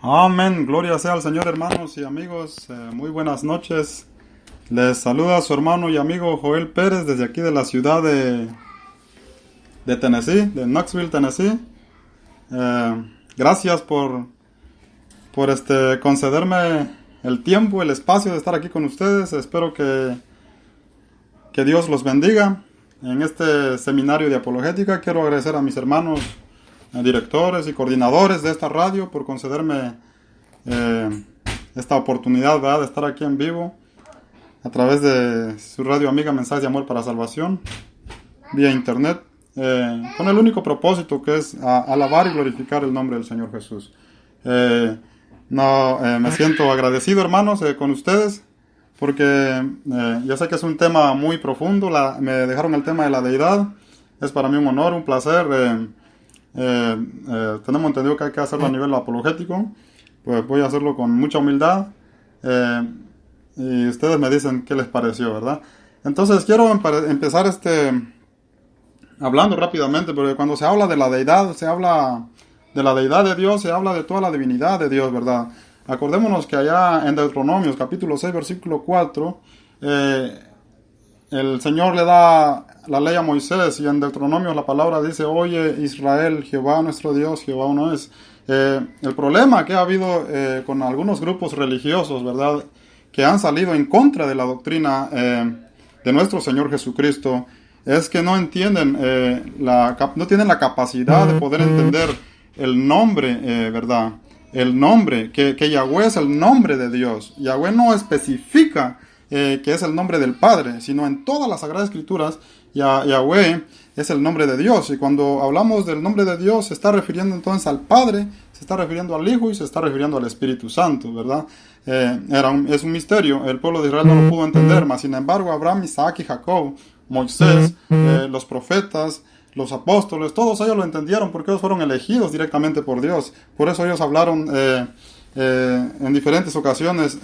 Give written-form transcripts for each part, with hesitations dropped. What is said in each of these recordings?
Amén, gloria sea al Señor, hermanos y amigos. Muy buenas noches. Les saluda su hermano y amigo Joel Pérez desde aquí de la ciudad de Tennessee, de Knoxville, Tennessee. Gracias por concederme el tiempo, el espacio de estar aquí con ustedes. Espero que Dios los bendiga. En este seminario de apologética quiero agradecer a mis hermanos directores y coordinadores de esta radio por concederme esta oportunidad, ¿verdad?, de estar aquí en vivo a través de su radio amiga Mensajes de Amor para Salvación vía internet, con el único propósito que es alabar y glorificar el nombre del Señor Jesús. Me siento agradecido, hermanos, con ustedes, porque ya sé que es un tema muy profundo. Me dejaron el tema de la deidad. Es para mí un honor, un placer. Tenemos entendido que hay que hacerlo a nivel apologético. Pues voy a hacerlo con mucha humildad, y ustedes me dicen qué les pareció, ¿verdad? Entonces quiero empezar hablando rápidamente, porque cuando se habla de la deidad, se habla de la deidad de Dios, se habla de toda la divinidad de Dios, ¿verdad? Acordémonos que allá en Deuteronomios capítulo 6 versículo 4, el Señor le da la ley a Moisés, y en Deuteronomio la palabra dice: oye Israel, Jehová nuestro Dios, Jehová uno es. El problema que ha habido con algunos grupos religiosos, ¿verdad?, que han salido en contra de la doctrina de nuestro Señor Jesucristo, es que no entienden, no tienen la capacidad de poder entender el nombre, ¿verdad? El nombre, que Yahweh es el nombre de Dios. Yahweh no especifica que es el nombre del Padre, sino en todas las Sagradas Escrituras Yahweh es el nombre de Dios. Y cuando hablamos del nombre de Dios, se está refiriendo entonces al Padre, se está refiriendo al Hijo y se está refiriendo al Espíritu Santo, ¿verdad? Es un misterio, el pueblo de Israel no lo pudo entender, mas sin embargo Abraham, Isaac y Jacob, Moisés, los profetas, los apóstoles, todos ellos lo entendieron, porque ellos fueron elegidos directamente por Dios. Por eso ellos hablaron en diferentes ocasiones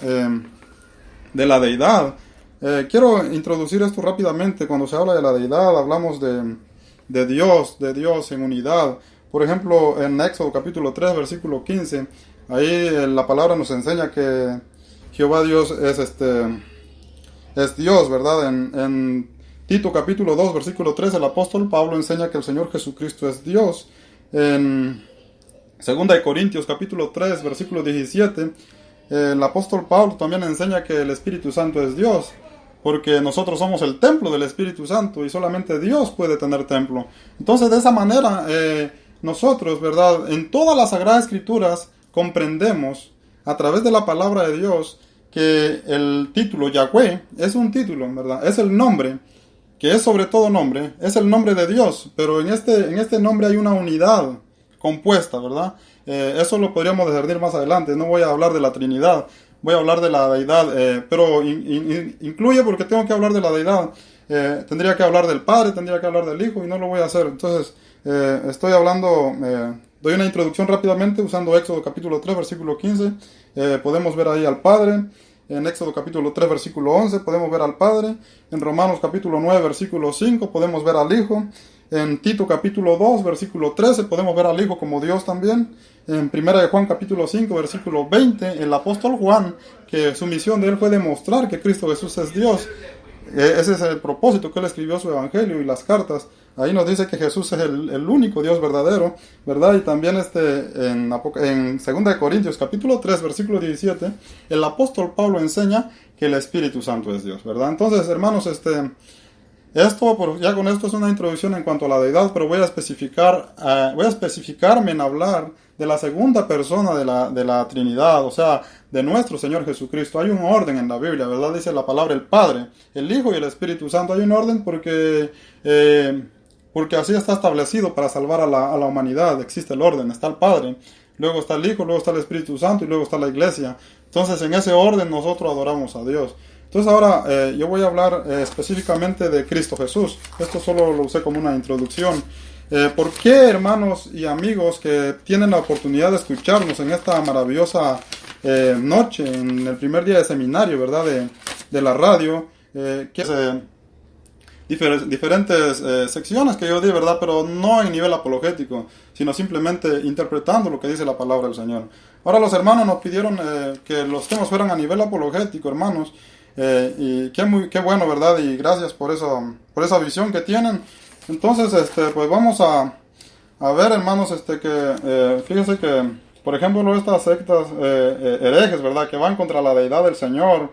de la deidad. Quiero introducir esto rápidamente. Cuando se habla de la deidad, hablamos de Dios en unidad. Por ejemplo, en Éxodo capítulo 3, versículo 15, ahí la palabra nos enseña que Jehová Dios es Dios, ¿verdad? En Tito capítulo 2, versículo 3, el apóstol Pablo enseña que el Señor Jesucristo es Dios. En 2 Corintios capítulo 3, versículo 17, el apóstol Pablo también enseña que el Espíritu Santo es Dios, porque nosotros somos el templo del Espíritu Santo y solamente Dios puede tener templo. Entonces, de esa manera, nosotros, ¿verdad?, en todas las Sagradas Escrituras comprendemos a través de la palabra de Dios que el título Yahweh es un título, ¿verdad? Es el nombre, que es sobre todo nombre, es el nombre de Dios, pero en este nombre hay una unidad compuesta, ¿verdad? Eso lo podríamos discernir más adelante. No voy a hablar de la Trinidad, voy a hablar de la deidad, pero incluye, porque tengo que hablar de la deidad. Tendría que hablar del Padre, tendría que hablar del Hijo, y no lo voy a hacer. Entonces, estoy hablando, doy una introducción rápidamente usando Éxodo capítulo 3, versículo 15. Podemos ver ahí al Padre. En Éxodo capítulo 3, versículo 11, podemos ver al Padre. En Romanos capítulo 9, versículo 5, podemos ver al Hijo. En Tito capítulo 2, versículo 13, podemos ver al Hijo como Dios también. En 1 de Juan capítulo 5, versículo 20, el apóstol Juan, que su misión de él fue demostrar que Cristo Jesús es Dios. Ese es el propósito que él escribió su evangelio y las cartas. Ahí nos dice que Jesús es el único Dios verdadero, ¿verdad? Y también en 2 de Corintios capítulo 3, versículo 17, el apóstol Pablo enseña que el Espíritu Santo es Dios, ¿verdad? Entonces, hermanos, ya con esto es una introducción en cuanto a la deidad, pero voy a especificarme en hablar de la segunda persona de la Trinidad, o sea, de nuestro Señor Jesucristo. Hay un orden en la Biblia, ¿verdad? Dice la palabra el Padre, el Hijo y el Espíritu Santo. Hay un orden porque así está establecido para salvar a la humanidad. Existe el orden, está el Padre, luego está el Hijo, luego está el Espíritu Santo y luego está la Iglesia. Entonces, en ese orden nosotros adoramos a Dios. Entonces ahora yo voy a hablar específicamente de Cristo Jesús. Esto solo lo usé como una introducción. ¿Por qué, hermanos y amigos que tienen la oportunidad de escucharnos en esta maravillosa noche, en el primer día de seminario, ¿verdad?, de la radio, diferentes secciones que yo di, ¿verdad? Pero no en nivel apologético, sino simplemente interpretando lo que dice la palabra del Señor. Ahora los hermanos nos pidieron que los temas fueran a nivel apologético, hermanos, y qué bueno, ¿verdad? Y gracias por esa visión que tienen. Entonces, pues vamos a ver, hermanos, fíjense que, por ejemplo, estas sectas herejes, ¿verdad? Que van contra la deidad del Señor.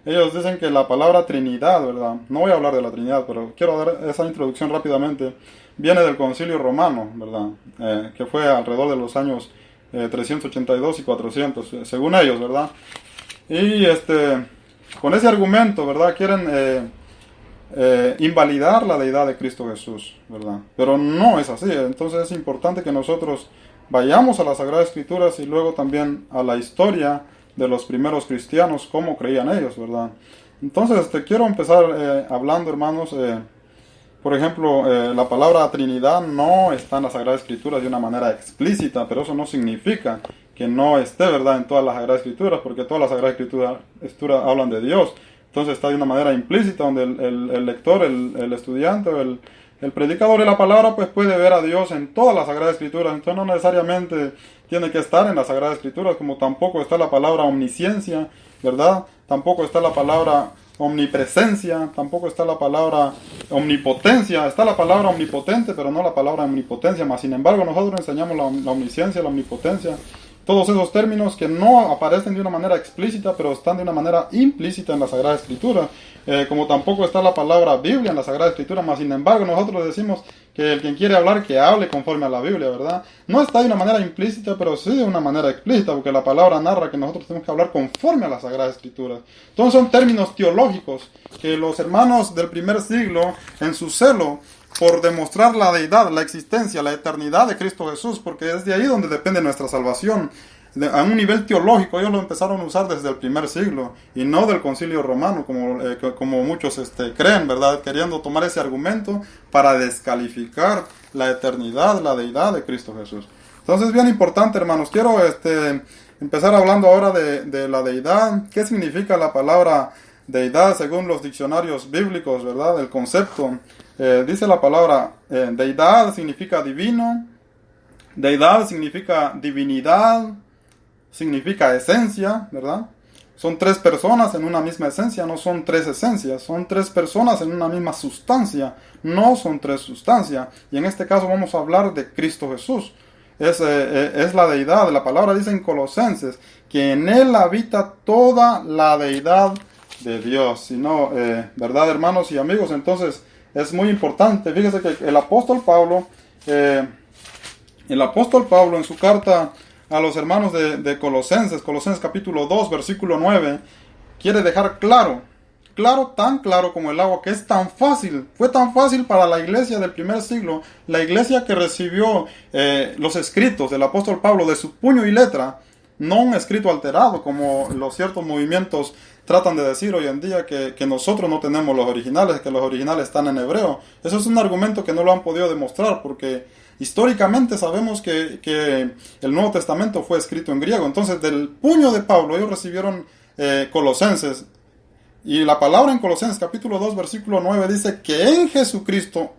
Ellos dicen que la palabra Trinidad, ¿verdad? No voy a hablar de la Trinidad, pero quiero dar esa introducción rápidamente. Viene del Concilio Romano, ¿verdad? Que fue alrededor de los años 382 y 400, según ellos, ¿verdad? Y con ese argumento, ¿verdad? Quieren invalidar la deidad de Cristo Jesús, ¿verdad? Pero no es así. Entonces es importante que nosotros vayamos a las Sagradas Escrituras y luego también a la historia de los primeros cristianos, cómo creían ellos, ¿verdad? Entonces, quiero empezar hablando, hermanos, por ejemplo, la palabra Trinidad no está en las Sagradas Escrituras de una manera explícita, pero eso no significa que no esté, ¿verdad?, en todas las Sagradas Escrituras, porque todas las Sagradas Escrituras hablan de Dios. Entonces está de una manera implícita, donde el lector, el estudiante, el predicador de la palabra, pues puede ver a Dios en todas las Sagradas Escrituras. Entonces no necesariamente tiene que estar en las Sagradas Escrituras, como tampoco está la palabra omnisciencia, ¿verdad? Tampoco está la palabra omnipresencia, tampoco está la palabra omnipotencia. Está la palabra omnipotente, pero no la palabra omnipotencia. Más sin embargo, nosotros enseñamos la omnisciencia, la omnipotencia. Todos esos términos que no aparecen de una manera explícita, pero están de una manera implícita en la Sagrada Escritura. Como tampoco está la palabra Biblia en la Sagrada Escritura, más sin embargo nosotros decimos que el quien quiere hablar, que hable conforme a la Biblia, ¿verdad? No está de una manera implícita, pero sí de una manera explícita, porque la palabra narra que nosotros tenemos que hablar conforme a la Sagrada Escritura. Entonces son términos teológicos que los hermanos del primer siglo, en su celo por demostrar la deidad, la existencia, la eternidad de Cristo Jesús, porque es de ahí donde depende nuestra salvación. A un nivel teológico, ellos lo empezaron a usar desde el primer siglo y no del Concilio Romano, como muchos creen, ¿verdad? Queriendo tomar ese argumento para descalificar la eternidad, la deidad de Cristo Jesús. Entonces es bien importante, hermanos. Quiero empezar hablando ahora de la deidad. ¿Qué significa la palabra deidad según los diccionarios bíblicos, ¿verdad? El concepto. Dice la palabra deidad significa divino, deidad significa divinidad, significa esencia, ¿verdad? Son tres personas en una misma esencia, no son tres esencias, son tres personas en una misma sustancia, no son tres sustancias. Y en este caso vamos a hablar de Cristo Jesús. Es la deidad. La palabra dice en Colosenses que en Él habita toda la deidad de Dios. Si no, ¿verdad, hermanos y amigos? Entonces es muy importante. Fíjese que el apóstol Pablo en su carta a los hermanos de Colosenses capítulo 2, versículo 9, quiere dejar claro, tan claro como el agua, que es tan fácil, fue tan fácil para la iglesia del primer siglo, la iglesia que recibió los escritos del apóstol Pablo de su puño y letra, no un escrito alterado, como los ciertos movimientos tratan de decir hoy en día, que nosotros no tenemos los originales, que los originales están en hebreo. Eso es un argumento que no lo han podido demostrar, porque históricamente sabemos que el Nuevo Testamento fue escrito en griego. Entonces, del puño de Pablo, ellos recibieron Colosenses. Y la palabra en Colosenses capítulo 2, versículo 9 dice que en Jesucristo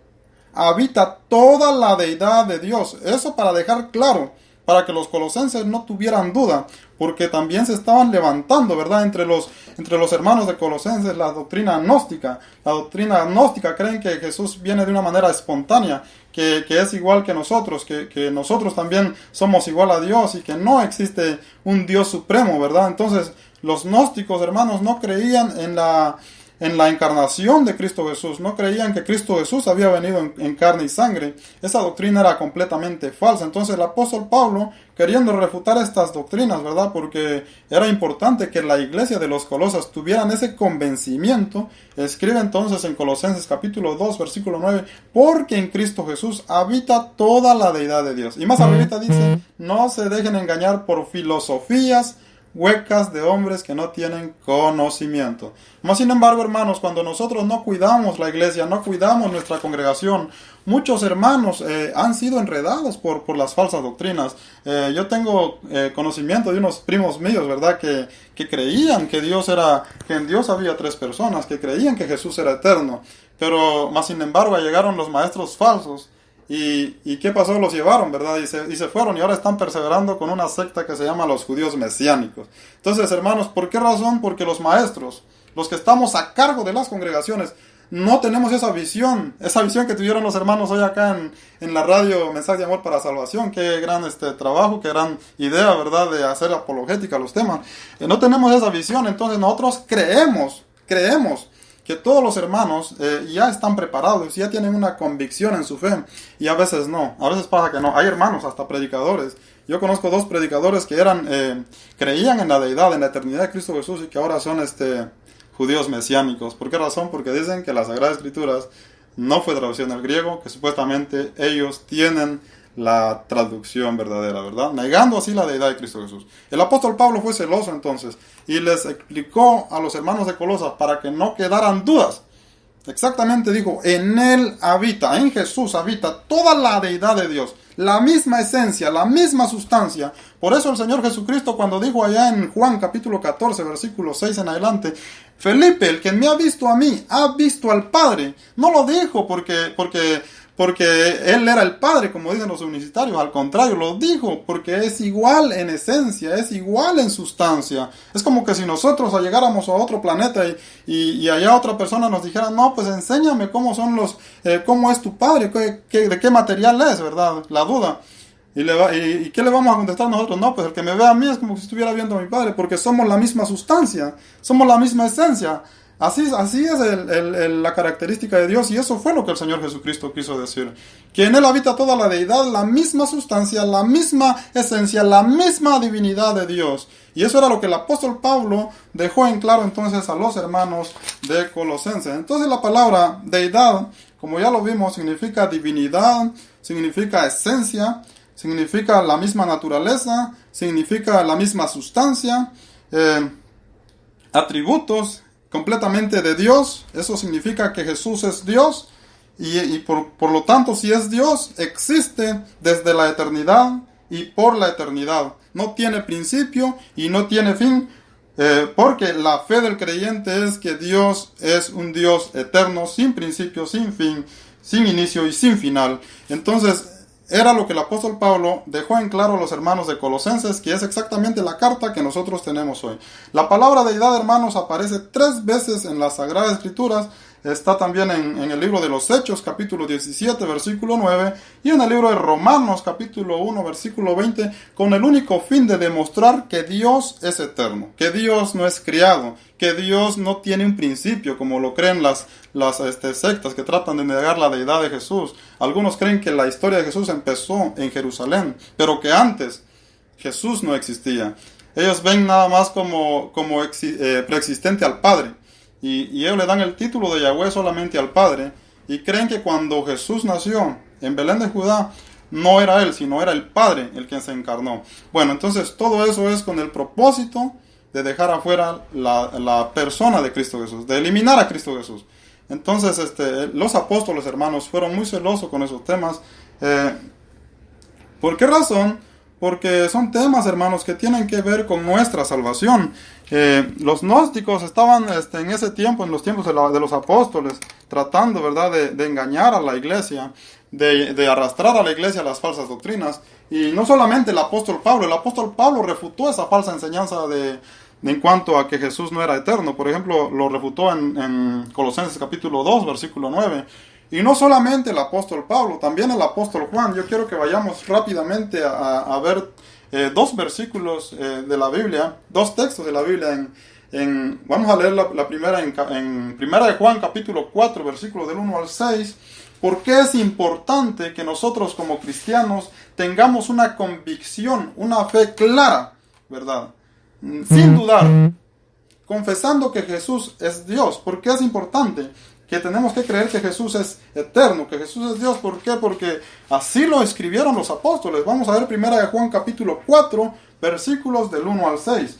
habita toda la deidad de Dios. Eso para dejar claro, para que los colosenses no tuvieran duda, porque también se estaban levantando, ¿verdad?, entre los hermanos de Colosenses la doctrina gnóstica. La doctrina gnóstica creen que Jesús viene de una manera espontánea, que es igual que nosotros, que nosotros también somos igual a Dios y que no existe un Dios supremo, ¿verdad? Entonces, los gnósticos, hermanos, no creían en la encarnación de Cristo Jesús, no creían que Cristo Jesús había venido en carne y sangre. Esa doctrina era completamente falsa. Entonces el apóstol Pablo, queriendo refutar estas doctrinas, ¿verdad?, porque era importante que la iglesia de los Colosas tuvieran ese convencimiento, escribe entonces en Colosenses capítulo 2, versículo 9, porque en Cristo Jesús habita toda la deidad de Dios. Y más arribita dice, no se dejen engañar por filosofías huecas de hombres que no tienen conocimiento. Mas sin embargo, hermanos, cuando nosotros no cuidamos la iglesia, no cuidamos nuestra congregación, muchos hermanos han sido enredados por las falsas doctrinas. Yo tengo conocimiento de unos primos míos, ¿verdad?, que creían que en Dios había tres personas, que creían que Jesús era eterno, pero más sin embargo llegaron los maestros falsos. ¿Y qué pasó? Los llevaron, ¿verdad? Y se fueron y ahora están perseverando con una secta que se llama los judíos mesiánicos. Entonces, hermanos, ¿por qué razón? Porque los maestros, los que estamos a cargo de las congregaciones, no tenemos esa visión que tuvieron los hermanos hoy acá en la radio Mensaje de Amor para Salvación. Qué gran trabajo, qué gran idea, ¿verdad?, de hacer apologética a los temas. No tenemos esa visión, entonces nosotros creemos que todos los hermanos ya están preparados, ya tienen una convicción en su fe, y a veces no, a veces pasa que no. Hay hermanos, hasta predicadores. Yo conozco 2 predicadores que creían en la deidad, en la eternidad de Cristo Jesús, y que ahora son judíos mesiánicos. ¿Por qué razón? Porque dicen que las Sagradas Escrituras no fue traducción al griego, que supuestamente ellos tienen la traducción verdadera, ¿verdad? Negando así la deidad de Cristo Jesús. El apóstol Pablo fue celoso entonces y les explicó a los hermanos de Colosas para que no quedaran dudas. Exactamente dijo, en él habita, en Jesús habita toda la deidad de Dios, la misma esencia, la misma sustancia. Por eso el Señor Jesucristo, cuando dijo allá en Juan capítulo 14, versículo 6 en adelante, Felipe, el que me ha visto a mí, ha visto al Padre. No lo dijo porque él era el Padre, como dicen los universitarios. Al contrario, lo dijo porque es igual en esencia, es igual en sustancia. Es como que si nosotros llegáramos a otro planeta y allá otra persona nos dijera, no, pues enséñame cómo es tu Padre, de qué material es, ¿verdad? La duda. ¿Y qué le vamos a contestar nosotros? No, pues el que me ve a mí es como si estuviera viendo a mi Padre, porque somos la misma sustancia, somos la misma esencia. Así es la característica de Dios, y eso fue lo que el Señor Jesucristo quiso decir. Que en Él habita toda la deidad, la misma sustancia, la misma esencia, la misma divinidad de Dios. Y eso era lo que el apóstol Pablo dejó en claro entonces a los hermanos de Colosenses. Entonces la palabra deidad, como ya lo vimos, significa divinidad, significa esencia, significa la misma naturaleza, significa la misma sustancia, atributos completamente de Dios. Eso significa que Jesús es Dios y por lo tanto, si es Dios, existe desde la eternidad y por la eternidad. No tiene principio y no tiene fin, porque la fe del creyente es que Dios es un Dios eterno, sin principio, sin fin, sin inicio y sin final. Entonces, era lo que el apóstol Pablo dejó en claro a los hermanos de Colosenses, que es exactamente la carta que nosotros tenemos hoy. La palabra deidad, hermanos, aparece 3 veces en las Sagradas Escrituras. Está también en el libro de los Hechos, capítulo 17, versículo 9, y en el libro de Romanos, capítulo 1, versículo 20, con el único fin de demostrar que Dios es eterno, que Dios no es criado, que Dios no tiene un principio, como lo creen las sectas que tratan de negar la deidad de Jesús. Algunos creen que la historia de Jesús empezó en Jerusalén, pero que antes Jesús no existía. Ellos ven nada más como preexistente al Padre. Y ellos le dan el título de Yahweh solamente al Padre, y creen que cuando Jesús nació en Belén de Judá, no era Él, sino era el Padre el que se encarnó. Bueno, entonces todo eso es con el propósito de dejar afuera la persona de Cristo Jesús, de eliminar a Cristo Jesús. Entonces los apóstoles, hermanos, fueron muy celosos con esos temas. ¿Por qué razón? Porque son temas, hermanos, que tienen que ver con nuestra salvación. Los gnósticos estaban en ese tiempo, en los tiempos de los apóstoles, tratando, ¿verdad?, de engañar a la iglesia, de arrastrar a la iglesia a las falsas doctrinas. Y no solamente el apóstol Pablo refutó esa falsa enseñanza en cuanto a que Jesús no era eterno. Por ejemplo, lo refutó en Colosenses capítulo 2, versículo 9. Y no solamente el apóstol Pablo, también el apóstol Juan. Yo quiero que vayamos rápidamente a ver 2 versículos de la Biblia, 2 textos de la Biblia. Vamos a leer la primera en Primera de Juan, capítulo 4, versículos del 1 al 6. Porque es importante que nosotros como cristianos tengamos una convicción, una fe clara, ¿verdad? Sin dudar, confesando que Jesús es Dios. ¿Por qué es importante? Que tenemos que creer que Jesús es eterno, que Jesús es Dios. ¿Por qué? Porque así lo escribieron los apóstoles. Vamos a ver Primera de Juan capítulo 4, versículos del 1 al 6.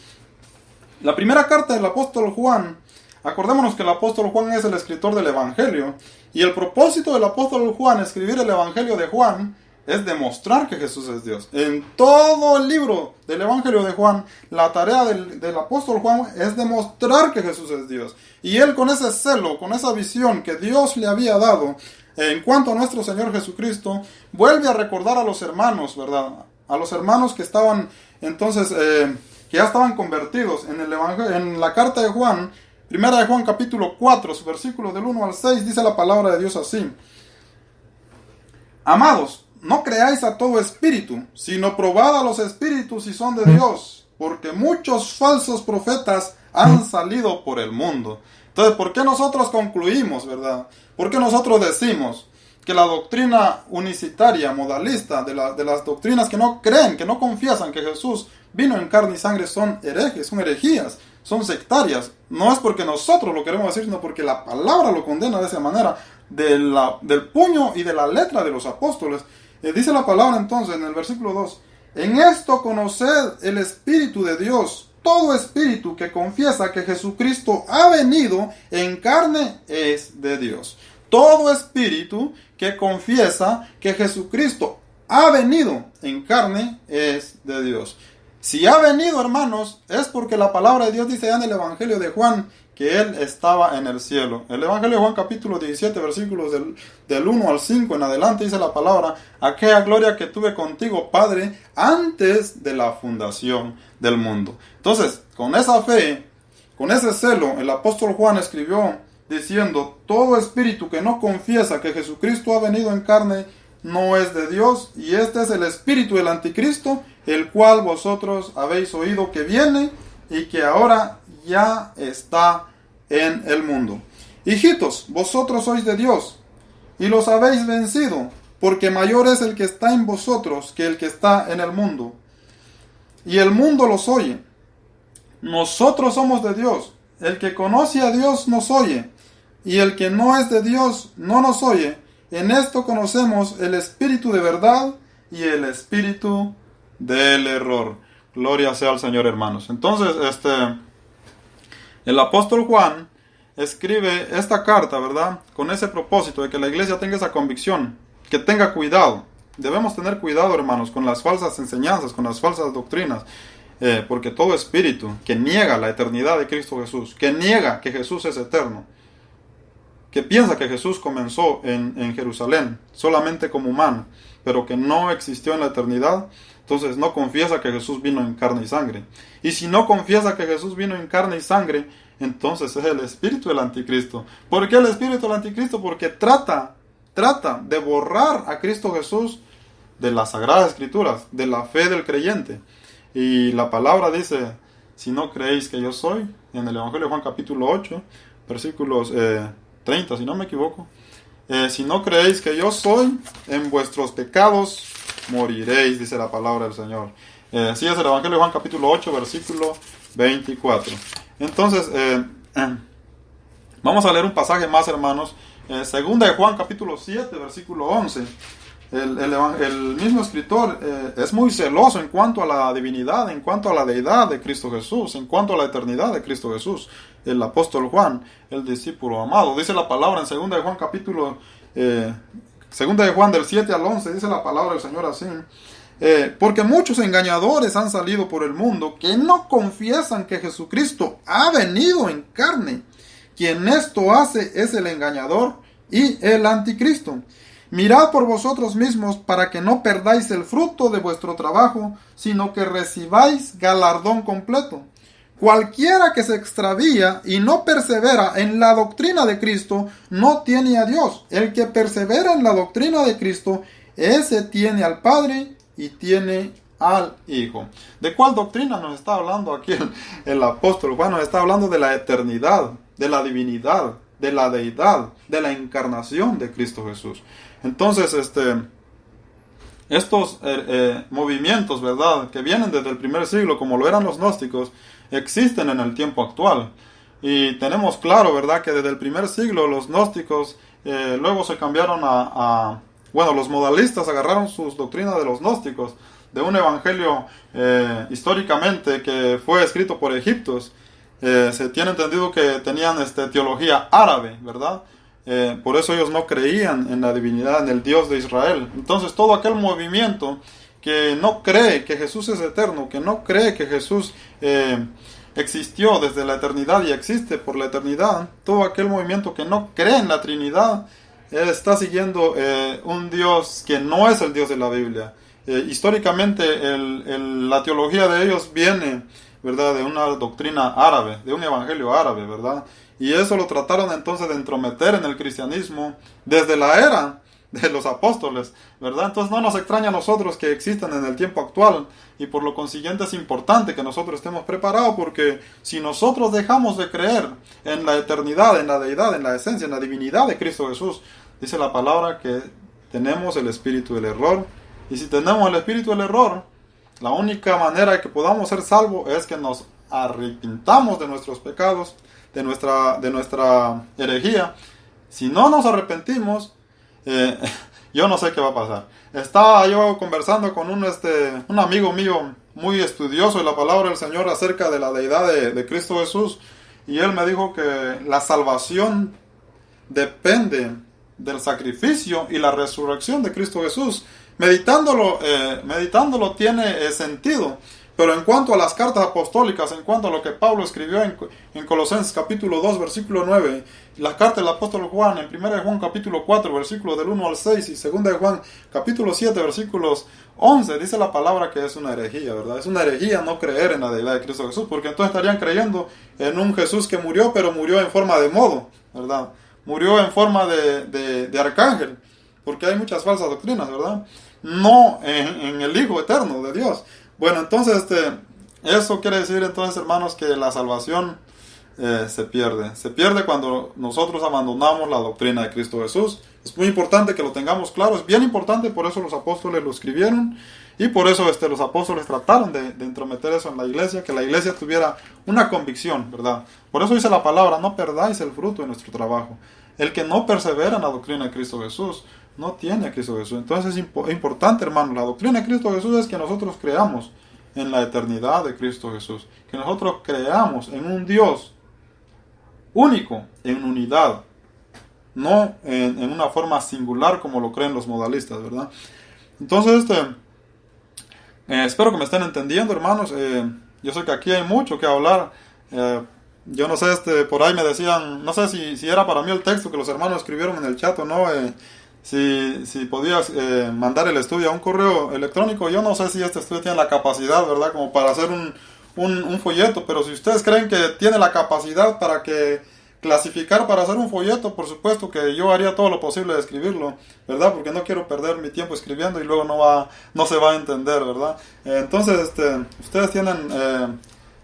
La primera carta del apóstol Juan, acordémonos que el apóstol Juan es el escritor del Evangelio, y el propósito del apóstol Juan escribir el Evangelio de Juan es demostrar que Jesús es Dios. En todo el libro del Evangelio de Juan, la tarea del apóstol Juan es demostrar que Jesús es Dios. Y él, con ese celo, con esa visión que Dios le había dado en cuanto a nuestro Señor Jesucristo, vuelve a recordar a los hermanos, ¿verdad? A los hermanos que estaban entonces, que ya estaban convertidos en el Evangelio, en la carta de Juan, primera de Juan capítulo 4, su versículo del 1 al 6, dice la palabra de Dios así: Amados, no creáis a todo espíritu, sino probad a los espíritus si son de Dios, porque muchos falsos profetas han salido por el mundo. Entonces, ¿por qué nosotros concluimos, verdad? ¿Por qué nosotros decimos que la doctrina unicitaria, modalista, de las doctrinas que no creen, que no confiesan que Jesús vino en carne y sangre, son herejes, son herejías, son sectarias? No es porque nosotros lo queremos decir, sino porque la palabra lo condena de esa manera, del puño y de la letra de los apóstoles. Dice la palabra entonces en el versículo 2: En esto conoced el Espíritu de Dios. Todo espíritu que confiesa que Jesucristo ha venido en carne es de Dios. Todo espíritu que confiesa que Jesucristo ha venido en carne es de Dios. Si ha venido, hermanos, es porque la palabra de Dios dice ya en el Evangelio de Juan que Él estaba en el cielo. El Evangelio de Juan capítulo 17, versículos del 1 al 5 en adelante, dice la palabra: aquella gloria que tuve contigo, Padre, antes de la fundación del mundo. Entonces, con esa fe, con ese celo, el apóstol Juan escribió diciendo: todo espíritu que no confiesa que Jesucristo ha venido en carne no es de Dios, y este es el espíritu del anticristo, el cual vosotros habéis oído que viene y que ahora ya está en el mundo. Hijitos, vosotros sois de Dios y los habéis vencido, porque mayor es el que está en vosotros que el que está en el mundo. Y el mundo los oye. Nosotros somos de Dios. El que conoce a Dios nos oye, y el que no es de Dios no nos oye. En esto conocemos el espíritu de verdad y el espíritu del error. Gloria sea al Señor, hermanos. Entonces, el apóstol Juan escribe esta carta, ¿verdad? Con ese propósito de que la iglesia tenga esa convicción, que tenga cuidado. Debemos tener cuidado, hermanos, con las falsas enseñanzas, con las falsas doctrinas, porque todo espíritu que niega la eternidad de Cristo Jesús, que niega que Jesús es eterno, que piensa que Jesús comenzó en Jerusalén solamente como humano, pero que no existió en la eternidad, entonces no confiesa que Jesús vino en carne y sangre. Y si no confiesa que Jesús vino en carne y sangre, entonces es el espíritu del anticristo. ¿Por qué el espíritu del anticristo? Porque trata de borrar a Cristo Jesús de las Sagradas Escrituras, de la fe del creyente. Y la palabra dice: si no creéis que yo soy, en el Evangelio de Juan capítulo 8, versículos 30, si no me equivoco: si no creéis que yo soy, en vuestros pecados moriréis, dice la palabra del Señor. Sí, es el Evangelio de Juan capítulo 8, versículo 24. Entonces, vamos a leer un pasaje más, hermanos. Segunda de Juan capítulo 7, versículo 11. El mismo escritor es muy celoso en cuanto a la divinidad, en cuanto a la deidad de Cristo Jesús, en cuanto a la eternidad de Cristo Jesús. El apóstol Juan, el discípulo amado, dice la palabra en segunda de Juan capítulo segunda de Juan del 7 al 11, dice la palabra del Señor así: porque muchos engañadores han salido por el mundo que no confiesan que Jesucristo ha venido en carne. Quien esto hace es el engañador y el anticristo. Mirad por vosotros mismos para que no perdáis el fruto de vuestro trabajo, sino que recibáis galardón completo. Cualquiera que se extravía y no persevera en la doctrina de Cristo no tiene a Dios. El que persevera en la doctrina de Cristo, ese tiene al Padre y tiene al Hijo. ¿De cuál doctrina nos está hablando aquí el apóstol Juan? Nos está hablando de la eternidad, de la divinidad, de la deidad, de la encarnación de Cristo Jesús. Entonces, estos movimientos, ¿verdad?, que vienen desde el primer siglo, como lo eran los gnósticos, existen en el tiempo actual. Y tenemos claro, ¿verdad?, que desde el primer siglo los gnósticos luego se cambiaron bueno, los modalistas agarraron sus doctrinas de los gnósticos, de un evangelio históricamente que fue escrito por egipcios. Se tiene entendido que tenían teología árabe, ¿verdad? Por eso ellos no creían en la divinidad, en el Dios de Israel. Entonces todo aquel movimiento que no cree que Jesús es eterno, que no cree que Jesús existió desde la eternidad y existe por la eternidad, todo aquel movimiento que no cree en la Trinidad, está siguiendo un Dios que no es el Dios de la Biblia. Históricamente la teología de ellos viene, ¿verdad?, de una doctrina árabe, de un evangelio árabe, ¿verdad? Y eso lo trataron entonces de entrometer en el cristianismo desde la era de los apóstoles, ¿verdad? Entonces no nos extraña a nosotros que existan en el tiempo actual, y por lo consiguiente es importante que nosotros estemos preparados, porque si nosotros dejamos de creer en la eternidad, en la deidad, en la esencia, en la divinidad de Cristo Jesús, dice la palabra que tenemos el espíritu del error, y si tenemos el espíritu del error, la única manera de que podamos ser salvos es que nos arrepintamos de nuestros pecados, de nuestra herejía. Si no nos arrepentimos, yo no sé qué va a pasar. Estaba yo conversando con un amigo mío muy estudioso de la palabra del Señor acerca de la deidad de Cristo Jesús, y él me dijo que la salvación depende del sacrificio y la resurrección de Cristo Jesús. Meditándolo tiene sentido. Pero en cuanto a las cartas apostólicas, en cuanto a lo que Pablo escribió en Colosenses capítulo 2, versículo 9, las cartas del apóstol Juan, en 1 de Juan capítulo 4, versículos del 1 al 6, y 2 de Juan capítulo 7, versículos 11, dice la palabra que es una herejía, ¿verdad? Es una herejía no creer en la deidad de Cristo Jesús, porque entonces estarían creyendo en un Jesús que murió, pero murió en forma de modo, ¿verdad? Murió en forma de arcángel, porque hay muchas falsas doctrinas, ¿verdad? No en el Hijo eterno de Dios. Bueno, entonces eso quiere decir entonces, hermanos, que la salvación se pierde. Se pierde cuando nosotros abandonamos la doctrina de Cristo Jesús. Es muy importante que lo tengamos claro, es bien importante, por eso los apóstoles lo escribieron, y por eso los apóstoles trataron de entrometer eso en la iglesia, que la iglesia tuviera una convicción, ¿verdad? Por eso dice la palabra, no perdáis el fruto de nuestro trabajo. El que no persevera en la doctrina de Cristo Jesús no tiene a Cristo Jesús. Entonces es importante, hermano, la doctrina de Cristo Jesús es que nosotros creamos en la eternidad de Cristo Jesús, que nosotros creamos en un Dios único, en unidad, no en una forma singular como lo creen los modalistas, ¿verdad? Entonces espero que me estén entendiendo, hermanos. Yo sé que aquí hay mucho que hablar. Yo no sé, por ahí me decían, no sé si era para mí el texto que los hermanos escribieron en el chat o no, si podías mandar el estudio a un correo electrónico. Yo no sé si este estudio tiene la capacidad, ¿verdad?, como para hacer un folleto, pero si ustedes creen que tiene la capacidad para clasificar para hacer un folleto, por supuesto que yo haría todo lo posible de escribirlo, ¿verdad? Porque no quiero perder mi tiempo escribiendo y luego no se va a entender, ¿verdad? Entonces, ustedes tienen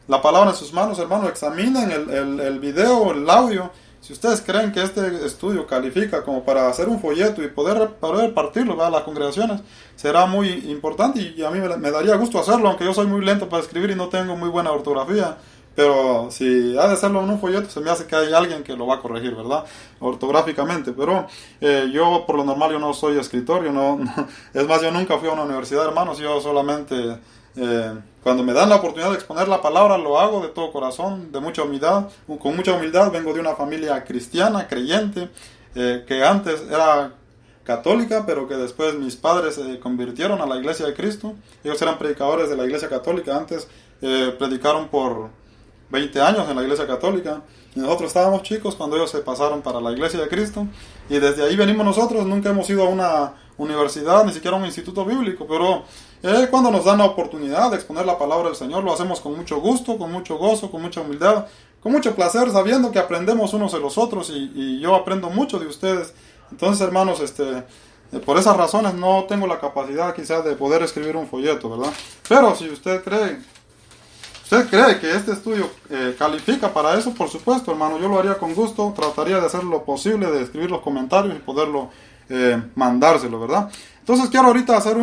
la palabra en sus manos, hermanos. Examinen el video, el audio. Si ustedes creen que este estudio califica como para hacer un folleto y poder partirlo, ¿verdad?, a las congregaciones, será muy importante, y a mí me daría gusto hacerlo, aunque yo soy muy lento para escribir y no tengo muy buena ortografía. Pero si ha de hacerlo en un folleto, se me hace que hay alguien que lo va a corregir, ¿verdad?, ortográficamente. Pero yo, por lo normal, yo no soy escritor. Es más, yo nunca fui a una universidad, hermanos. Yo solamente, cuando me dan la oportunidad de exponer la palabra, lo hago de todo corazón, con mucha humildad. Vengo de una familia cristiana, creyente, que antes era católica, pero que después mis padres se convirtieron a la Iglesia de Cristo. Ellos eran predicadores de la Iglesia Católica. Antes predicaron por 20 años en la Iglesia Católica, y nosotros estábamos chicos cuando ellos se pasaron para la Iglesia de Cristo, y desde ahí venimos nosotros. Nunca hemos ido a una universidad, ni siquiera a un instituto bíblico, pero cuando nos dan la oportunidad de exponer la palabra del Señor, lo hacemos con mucho gusto, con mucho gozo, con mucha humildad, con mucho placer, sabiendo que aprendemos unos de los otros, y yo aprendo mucho de ustedes. Entonces, hermanos, por esas razones no tengo la capacidad quizás de poder escribir un folleto, ¿verdad? Pero si usted cree que este estudio califica para eso, por supuesto, hermano, yo lo haría con gusto. Trataría de hacer lo posible, de escribir los comentarios y poderlo mandárselo, ¿verdad? Entonces quiero ahorita hacer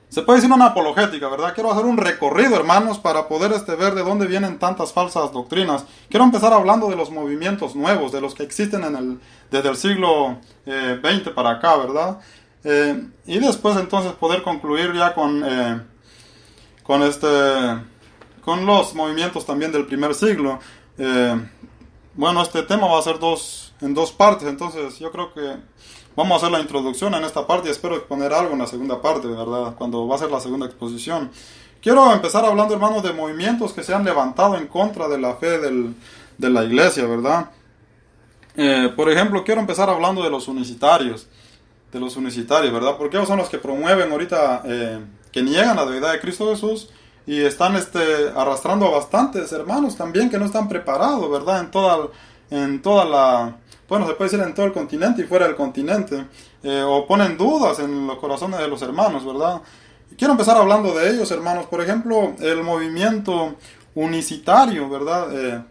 se puede decir una apologética, ¿verdad? Quiero hacer un recorrido, hermanos, para poder ver de dónde vienen tantas falsas doctrinas. Quiero empezar hablando de los movimientos nuevos, de los que existen desde el siglo XX para acá, ¿verdad? Y después entonces poder concluir ya con los movimientos también del primer siglo. Bueno, este tema va a ser en dos partes, entonces yo creo que vamos a hacer la introducción en esta parte y espero poner algo en la segunda parte, ¿verdad? Cuando va a ser la segunda exposición. Quiero empezar hablando, hermanos, de movimientos que se han levantado en contra de la fe de la iglesia, ¿verdad? Por ejemplo, quiero empezar hablando de los unicitarios, ¿verdad? Porque ellos son los que promueven ahorita, que niegan la deidad de Cristo Jesús y están arrastrando a bastantes hermanos también que no están preparados, ¿verdad? Bueno, se puede decir en todo el continente y fuera del continente, o ponen dudas en los corazones de los hermanos, ¿verdad? Y quiero empezar hablando de ellos, hermanos. Por ejemplo, el movimiento unicitario, ¿verdad?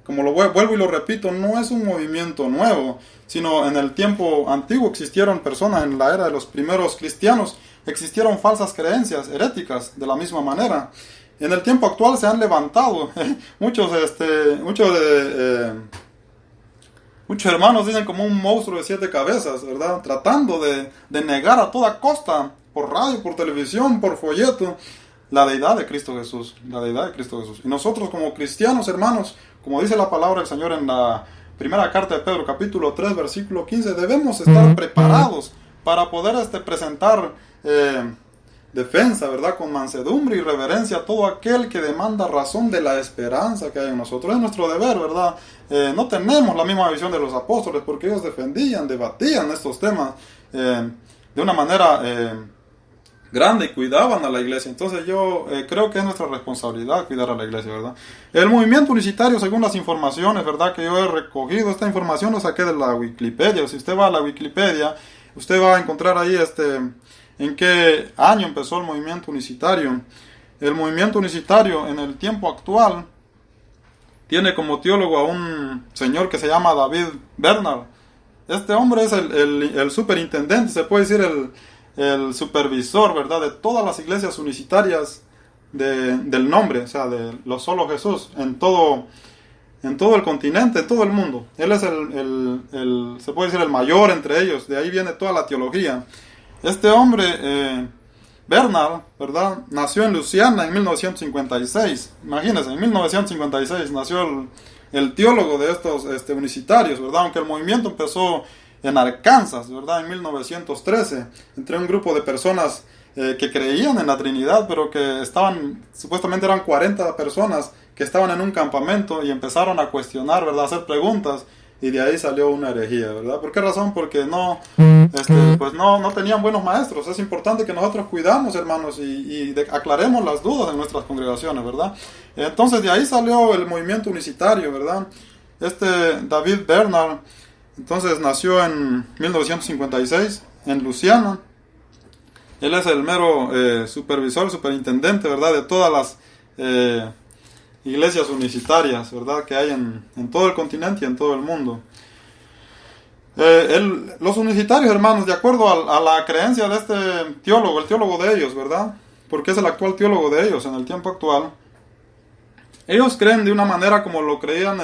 Como vuelvo y lo repito, no es un movimiento nuevo, sino en el tiempo antiguo existieron personas, en la era de los primeros cristianos, existieron falsas creencias heréticas de la misma manera. En el tiempo actual se han levantado muchos hermanos dicen como un monstruo de 7 cabezas, ¿verdad? Tratando de negar a toda costa, por radio, por televisión, por folleto, la deidad de Cristo Jesús, la deidad de Cristo Jesús. Y nosotros como cristianos, hermanos, como dice la palabra del Señor en la primera carta de Pedro, capítulo 3, versículo 15, debemos estar preparados para poder presentar defensa, ¿verdad? Con mansedumbre y reverencia a todo aquel que demanda razón de la esperanza que hay en nosotros. Es nuestro deber, ¿verdad? No tenemos la misma visión de los apóstoles porque ellos defendían, debatían estos temas de una manera grande y cuidaban a la iglesia. Entonces yo creo que es nuestra responsabilidad cuidar a la iglesia, ¿verdad? El movimiento unicitario, según las informaciones, ¿verdad? Que yo he recogido, esta información la saqué de la Wikipedia. Si usted va a la Wikipedia, usted va a encontrar ahí en qué año empezó el movimiento unicitario. El movimiento unicitario en el tiempo actual tiene como teólogo a un señor que se llama David Bernard. Este hombre es el superintendente, se puede decir el supervisor, ¿verdad? De todas las iglesias unicitarias del nombre, o sea, de lo solo Jesús, en todo el continente, en todo el mundo. Él es se puede decir el mayor entre ellos, de ahí viene toda la teología. Este hombre, Bernard, ¿verdad? Nació en Luisiana en 1956. Imagínense, en 1956 nació el teólogo de estos unicitarios, ¿verdad? Aunque el movimiento empezó en Arkansas, ¿verdad? En 1913, entre un grupo de personas que creían en la Trinidad, pero que supuestamente eran 40 personas que estaban en un campamento y empezaron a cuestionar, ¿verdad? A hacer preguntas. Y de ahí salió una herejía, ¿verdad? ¿Por qué razón? Porque no tenían buenos maestros. Es importante que nosotros cuidamos, hermanos, y aclaremos las dudas en nuestras congregaciones, ¿verdad? Entonces de ahí salió el movimiento unicitario, ¿verdad? David Bernard, entonces nació en 1956 en Luisiana. Él es el mero superintendente, ¿verdad? De todas las iglesias unicitarias, ¿verdad? Que hay en todo el continente y en todo el mundo. Los unicitarios, hermanos, de acuerdo a la creencia de este teólogo, el teólogo de ellos, ¿verdad? Porque es el actual teólogo de ellos en el tiempo actual. Ellos creen de una manera como lo creían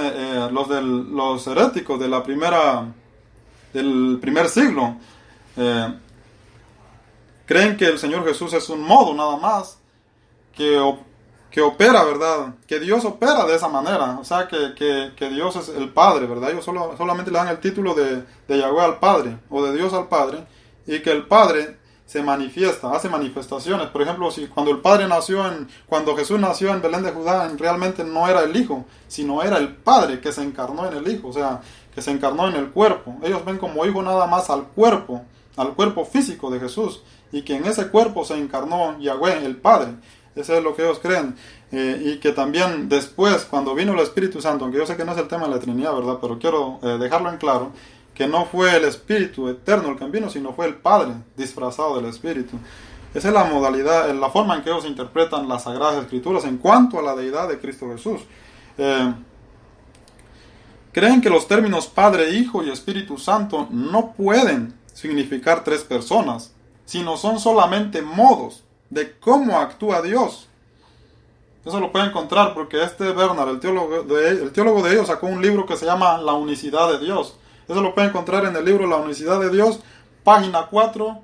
los heréticos del primer siglo. Creen que el Señor Jesús es un modo nada más que opera, ¿verdad? Que Dios opera de esa manera, o sea, que Dios es el Padre, ¿verdad? Ellos solamente le dan el título de Yahweh al Padre, o de Dios al Padre, y que el Padre se manifiesta, hace manifestaciones. Por ejemplo, cuando Jesús nació en Belén de Judá, realmente no era el Hijo, sino era el Padre que se encarnó en el Hijo, o sea, que se encarnó en el cuerpo. Ellos ven como Hijo nada más al cuerpo físico de Jesús, y que en ese cuerpo se encarnó Yahweh, el Padre. Eso es lo que ellos creen. Y que también después, cuando vino el Espíritu Santo, aunque yo sé que no es el tema de la Trinidad, ¿verdad? Pero quiero dejarlo en claro, que no fue el Espíritu eterno el que vino, sino fue el Padre disfrazado del Espíritu. Esa es la modalidad, la forma en que ellos interpretan las Sagradas Escrituras en cuanto a la deidad de Cristo Jesús. Creen que los términos Padre, Hijo y Espíritu Santo no pueden significar 3 personas, sino son solamente modos de cómo actúa Dios. Eso lo pueden encontrar porque Bernard, el teólogo de ellos, sacó un libro que se llama La Unicidad de Dios. Eso lo pueden encontrar en el libro La Unicidad de Dios, página 4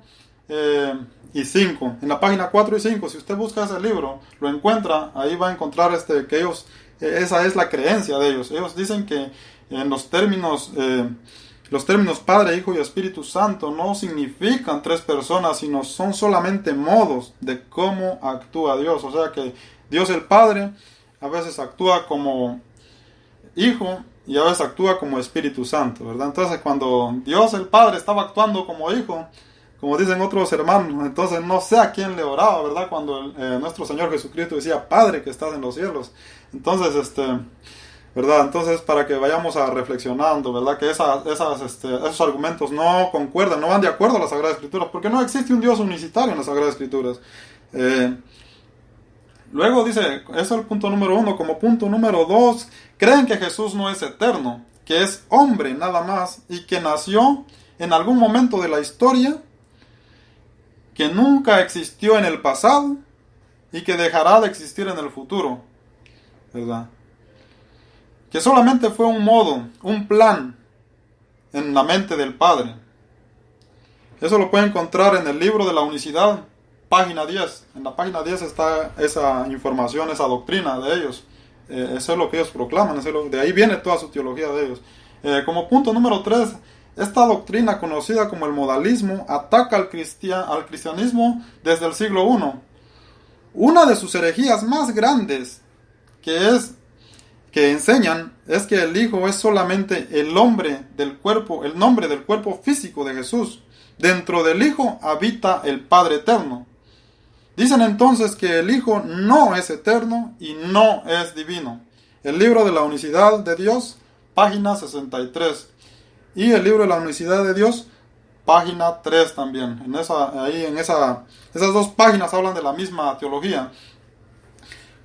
y 5. En la página 4 y 5, si usted busca ese libro, lo encuentra, ahí va a encontrar que ellos, esa es la creencia de ellos. Ellos dicen que en los términos Padre, Hijo y Espíritu Santo no significan tres personas, sino son solamente modos de cómo actúa Dios. O sea que Dios el Padre a veces actúa como Hijo y a veces actúa como Espíritu Santo, ¿verdad? Entonces cuando Dios el Padre estaba actuando como Hijo, como dicen otros hermanos, entonces no sé a quién le oraba, ¿verdad? Cuando nuestro Señor Jesucristo decía, Padre que estás en los cielos. Entonces, ¿verdad? Entonces, para que vayamos a reflexionando, ¿verdad? Que esos argumentos no concuerdan, no van de acuerdo a las Sagradas Escrituras, porque no existe un Dios unicitario en las Sagradas Escrituras. Luego dice, eso es el punto número 1. Como punto número 2, creen que Jesús no es eterno, que es hombre nada más, y que nació en algún momento de la historia, que nunca existió en el pasado, y que dejará de existir en el futuro, ¿verdad? Que solamente fue un modo, un plan en la mente del Padre. Eso lo puede encontrar en el libro de la unicidad, página 10. En la página 10 está esa información, esa doctrina de ellos. Eso es lo que ellos proclaman, de ahí viene toda su teología de ellos. Como punto número 3, esta doctrina conocida como el modalismo ataca al cristianismo desde el siglo I. Una de sus herejías más grandes que enseñan es que el Hijo es solamente el nombre del cuerpo físico de Jesús. Dentro del Hijo habita el Padre eterno. Dicen entonces que el Hijo no es eterno y no es divino. El libro de la unicidad de Dios, página 63. Y el libro de la unicidad de Dios, página 3 también. Esas dos páginas hablan de la misma teología.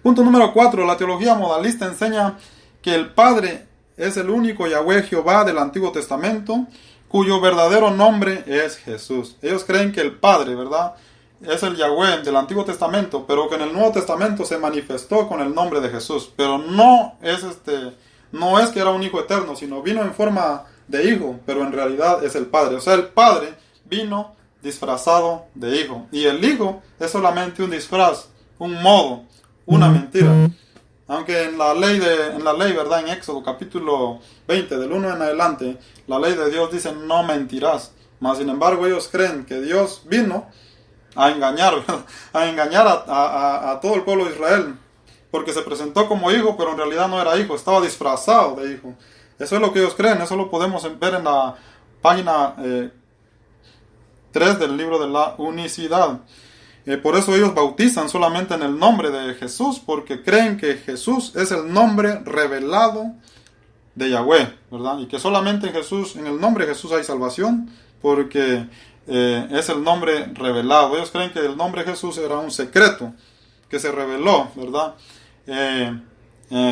Punto número 4. La teología modalista enseña que el Padre es el único Yahweh Jehová del Antiguo Testamento, cuyo verdadero nombre es Jesús. Ellos creen que el Padre, ¿verdad?, es el Yahweh del Antiguo Testamento, pero que en el Nuevo Testamento se manifestó con el nombre de Jesús. Pero no es que era un hijo eterno, sino vino en forma de hijo, pero en realidad es el Padre. O sea, el Padre vino disfrazado de hijo. Y el Hijo es solamente un disfraz, un modo, una mentira. Aunque en la ley, ¿verdad? En Éxodo capítulo 20, del 1 en adelante, la ley de Dios dice no mentirás. Mas sin embargo ellos creen que Dios vino a engañar, a todo el pueblo de Israel, porque se presentó como hijo, pero en realidad no era hijo, estaba disfrazado de hijo. Eso es lo que ellos creen, eso lo podemos ver en la página 3 del libro de la unicidad. Por eso ellos bautizan solamente en el nombre de Jesús, porque creen que Jesús es el nombre revelado de Yahweh, ¿verdad? Y que solamente en el nombre de Jesús hay salvación, porque es el nombre revelado. Ellos creen que el nombre de Jesús era un secreto que se reveló, ¿verdad?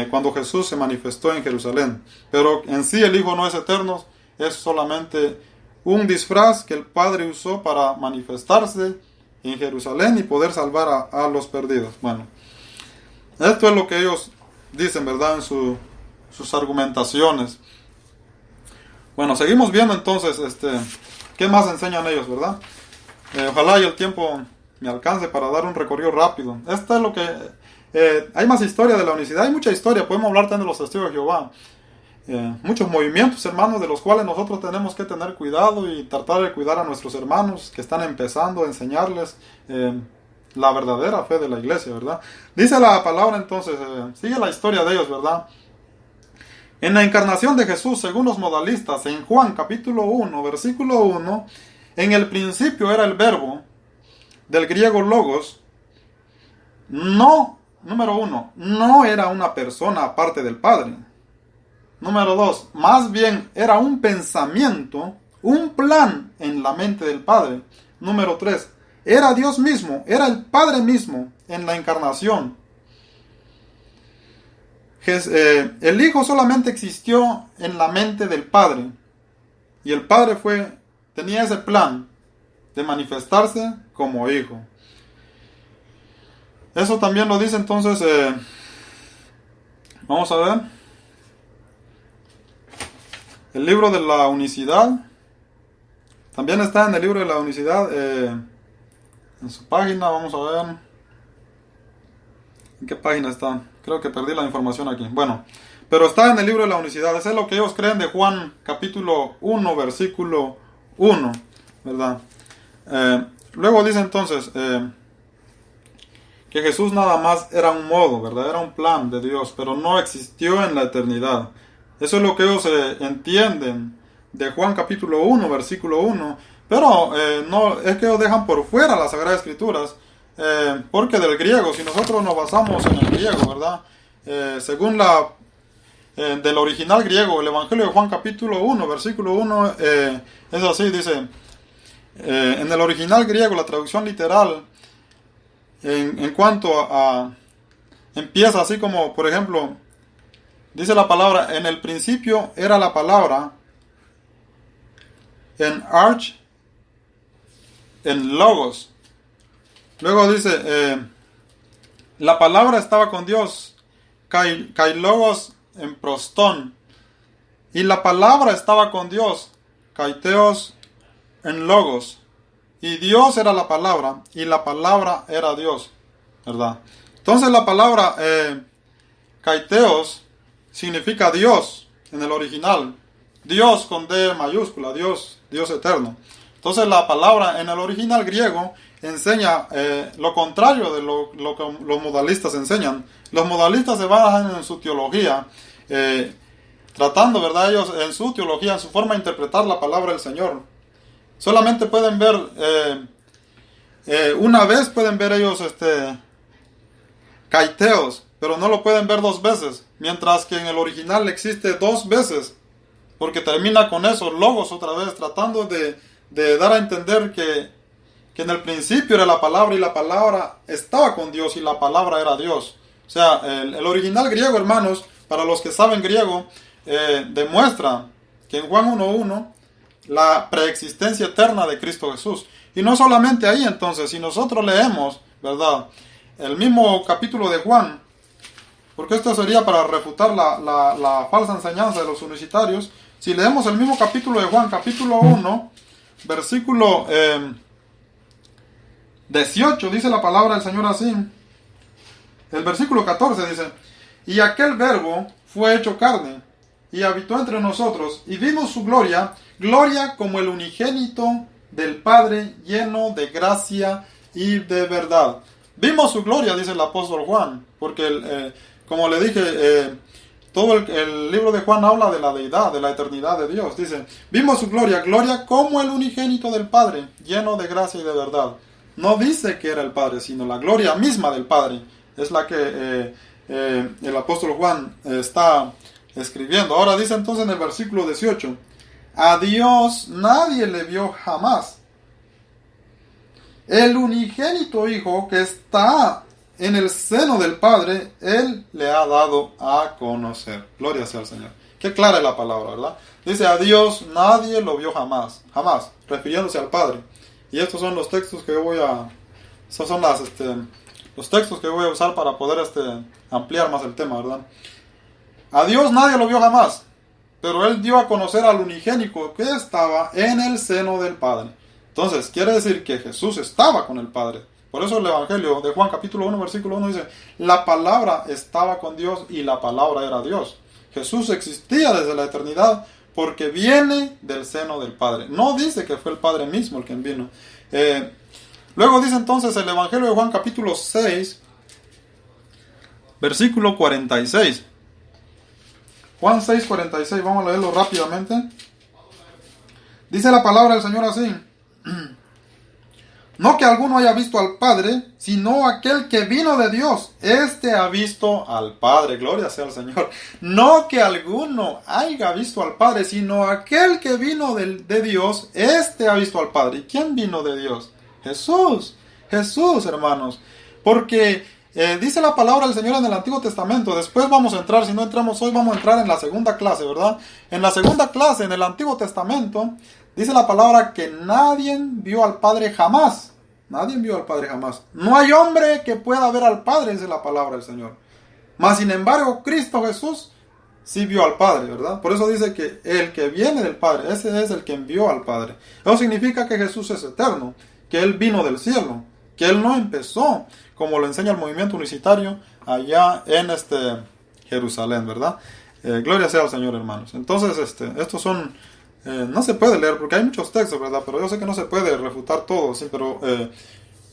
Cuando Jesús se manifestó en Jerusalén. Pero en sí el Hijo no es eterno, es solamente un disfraz que el Padre usó para manifestarse en Jerusalén y poder salvar a los perdidos. Bueno, esto es lo que ellos dicen, ¿verdad?, en sus argumentaciones. Bueno, seguimos viendo entonces qué más enseñan ellos, ¿verdad? Ojalá y el tiempo me alcance para dar un recorrido rápido. Esto es lo que hay más historia de la unicidad, hay mucha historia. Podemos hablar también de los testigos de Jehová. Muchos movimientos, hermanos, de los cuales nosotros tenemos que tener cuidado y tratar de cuidar a nuestros hermanos que están empezando a enseñarles la verdadera fe de la iglesia, ¿verdad? Dice la palabra entonces, sigue la historia de ellos, ¿verdad? En la encarnación de Jesús, según los modalistas, en Juan capítulo 1, versículo 1, en el principio era el verbo, del griego logos. Número 1, no era una persona aparte del Padre. Número 2, más bien era un pensamiento, un plan en la mente del Padre. Número 3, era Dios mismo, era el Padre mismo en la encarnación. El Hijo solamente existió en la mente del Padre. Y el Padre tenía ese plan de manifestarse como Hijo. Eso también lo dice entonces, vamos a ver, el libro de la unicidad. También está en el libro de la unicidad, en su página, vamos a ver. ¿En qué página está? Creo que perdí la información aquí. Bueno, pero está en el libro de la unicidad. Eso es lo que ellos creen de Juan capítulo 1, versículo 1, ¿verdad? Luego dice entonces que Jesús nada más era un modo, ¿verdad? Era un plan de Dios, pero no existió en la eternidad. Eso es lo que ellos entienden de Juan capítulo 1, versículo 1. Pero no es que ellos dejan por fuera las Sagradas Escrituras, porque del griego, si nosotros nos basamos en el griego, ¿verdad? Según del original griego, el Evangelio de Juan capítulo 1, versículo 1, es así, dice, en el original griego, la traducción literal, en cuanto a, empieza así como, por ejemplo, dice la palabra, en el principio era la palabra, en arch, en logos. Luego dice, la palabra estaba con Dios, kai logos en prostón. Y la palabra estaba con Dios, kaiteos en logos. Y Dios era la palabra, y la palabra era Dios, ¿verdad? Entonces la palabra kaiteos significa Dios en el original. Dios con D mayúscula, Dios eterno. Entonces la palabra en el original griego enseña lo contrario de lo que los modalistas enseñan. Los modalistas se basan en su teología, tratando, ¿verdad? Ellos en su teología, en su forma de interpretar la palabra del Señor. Solamente pueden ver, una vez pueden ver ellos kaiteos, pero no lo pueden ver dos veces, mientras que en el original existe dos veces, porque termina con eso, logos otra vez, tratando de dar a entender que en el principio era la palabra y la palabra estaba con Dios y la palabra era Dios. O sea, el original griego, hermanos, para los que saben griego, demuestra que en Juan 1.1 la preexistencia eterna de Cristo Jesús. Y no solamente ahí entonces, si nosotros leemos, ¿verdad?, el mismo capítulo de Juan, porque esto sería para refutar la falsa enseñanza de los unicitarios. Si leemos el mismo capítulo de Juan, capítulo 1, versículo 18, dice la palabra del Señor así. El versículo 14 dice, y aquel verbo fue hecho carne, y habitó entre nosotros, y vimos su gloria, gloria como el unigénito del Padre, lleno de gracia y de verdad. Vimos su gloria, dice el apóstol Juan, porque como le dije, todo el libro de Juan habla de la deidad, de la eternidad de Dios. Dice, vimos su gloria, gloria como el unigénito del Padre, lleno de gracia y de verdad. No dice que era el Padre, sino la gloria misma del Padre. Es la que el apóstol Juan está escribiendo. Ahora dice entonces en el versículo 18, a Dios nadie le vio jamás. El unigénito Hijo que está en el seno del Padre, Él le ha dado a conocer. Gloria sea al Señor. Qué clara es la palabra, ¿verdad? Dice, a Dios nadie lo vio jamás, jamás, refiriéndose al Padre. Y estos son los textos que voy a... Esos son los textos que voy a usar para poder ampliar más el tema, ¿verdad? A Dios nadie lo vio jamás, pero Él dio a conocer al unigénito que estaba en el seno del Padre. Entonces, quiere decir que Jesús estaba con el Padre. Por eso el Evangelio de Juan capítulo 1, versículo 1 dice, la palabra estaba con Dios y la palabra era Dios. Jesús existía desde la eternidad porque viene del seno del Padre. No dice que fue el Padre mismo el que vino. Luego dice entonces el Evangelio de Juan capítulo 6, versículo 46. Juan 6, 46, vamos a leerlo rápidamente. Dice la palabra del Señor así. No que alguno haya visto al Padre, sino aquel que vino de Dios. Este ha visto al Padre. Gloria sea al Señor. No que alguno haya visto al Padre, sino aquel que vino de Dios. Este ha visto al Padre. ¿Y quién vino de Dios? Jesús. Jesús, hermanos. Porque dice la palabra del Señor en el Antiguo Testamento. Después vamos a entrar, si no entramos hoy, vamos a entrar en la segunda clase, ¿verdad? En la segunda clase, en el Antiguo Testamento, dice la palabra que nadie vio al Padre jamás. Nadie vio al Padre jamás. No hay hombre que pueda ver al Padre, dice la palabra del Señor. Mas, sin embargo, Cristo Jesús sí vio al Padre, ¿verdad? Por eso dice que el que viene del Padre, ese es el que envió al Padre. Eso significa que Jesús es eterno, que Él vino del cielo, que Él no empezó, como lo enseña el movimiento unicitario, allá en Jerusalén, ¿verdad? Gloria sea al Señor, hermanos. Entonces, estos son, no se puede leer porque hay muchos textos, ¿verdad? Pero yo sé que no se puede refutar todo, sí, pero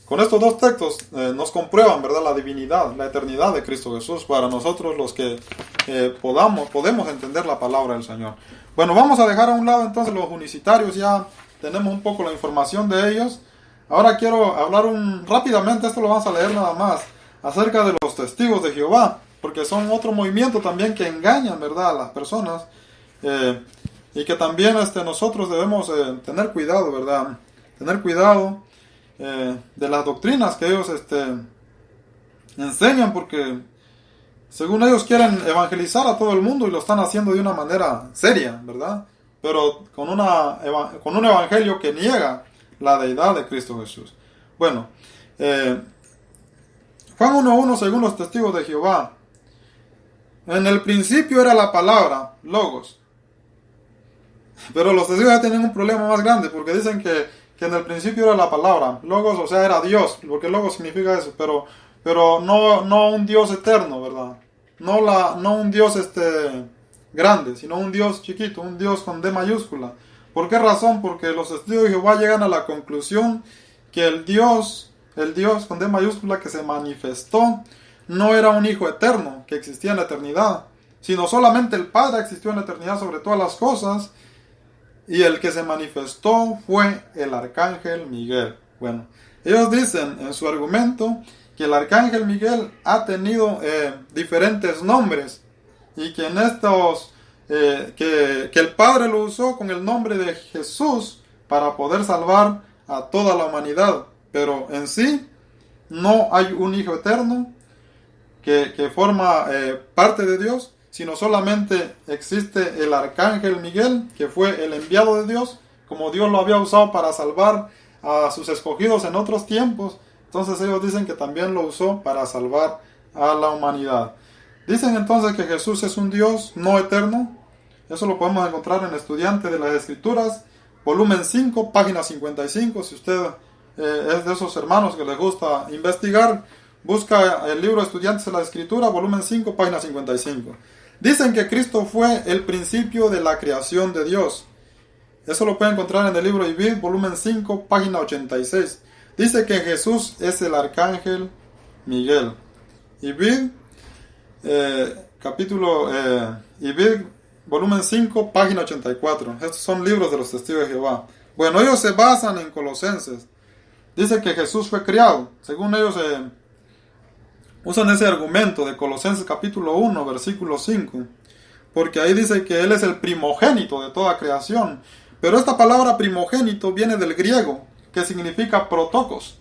con estos dos textos nos comprueban, ¿verdad? La divinidad, la eternidad de Cristo Jesús para nosotros los que podemos entender la palabra del Señor. Bueno, vamos a dejar a un lado entonces los unicitarios, ya tenemos un poco la información de ellos. Ahora quiero hablar rápidamente, esto lo vamos a leer nada más, acerca de los testigos de Jehová, porque son otro movimiento también que engañan, ¿verdad?, a las personas, y que también nosotros debemos tener cuidado, ¿verdad? Tener cuidado de las doctrinas que ellos enseñan, porque según ellos quieren evangelizar a todo el mundo y lo están haciendo de una manera seria, ¿verdad? Pero con un evangelio que niega la deidad de Cristo Jesús. Bueno, Juan 1:1, según los testigos de Jehová, en el principio era la palabra, Logos. Pero los testigos ya tienen un problema más grande, porque dicen que en el principio era la palabra, Logos, o sea, era Dios, porque Logos significa eso, pero no un Dios eterno, ¿verdad? No un Dios grande, sino un Dios chiquito, un Dios con D mayúscula. ¿Por qué razón? Porque los testigos de Jehová llegan a la conclusión que el Dios con D mayúscula que se manifestó no era un hijo eterno que existía en la eternidad, sino solamente el Padre existió en la eternidad sobre todas las cosas, y el que se manifestó fue el arcángel Miguel. Bueno, ellos dicen en su argumento que el arcángel Miguel ha tenido diferentes nombres, y que en estos que el Padre lo usó con el nombre de Jesús para poder salvar a toda la humanidad, pero en sí no hay un hijo eterno que forma parte de Dios, sino solamente existe el arcángel Miguel, que fue el enviado de Dios, como Dios lo había usado para salvar a sus escogidos en otros tiempos. Entonces ellos dicen que también lo usó para salvar a la humanidad. Dicen entonces que Jesús es un Dios no eterno. Eso lo podemos encontrar en Estudiante de las Escrituras, volumen 5, página 55. Si usted es de esos hermanos que les gusta investigar, busca el libro Estudiantes de la Escritura, volumen 5, página 55. Dicen que Cristo fue el principio de la creación de Dios. Eso lo puede encontrar en el libro Ibid, volumen 5, página 86. Dice que Jesús es el arcángel Miguel. Ibid, Ibid, volumen 5, página 84. Estos son libros de los testigos de Jehová. Bueno, ellos se basan en Colosenses. Dice que Jesús fue criado. Según ellos usan ese argumento de Colosenses capítulo 1, versículo 5. Porque ahí dice que Él es el primogénito de toda creación. Pero esta palabra primogénito viene del griego, que significa protocos.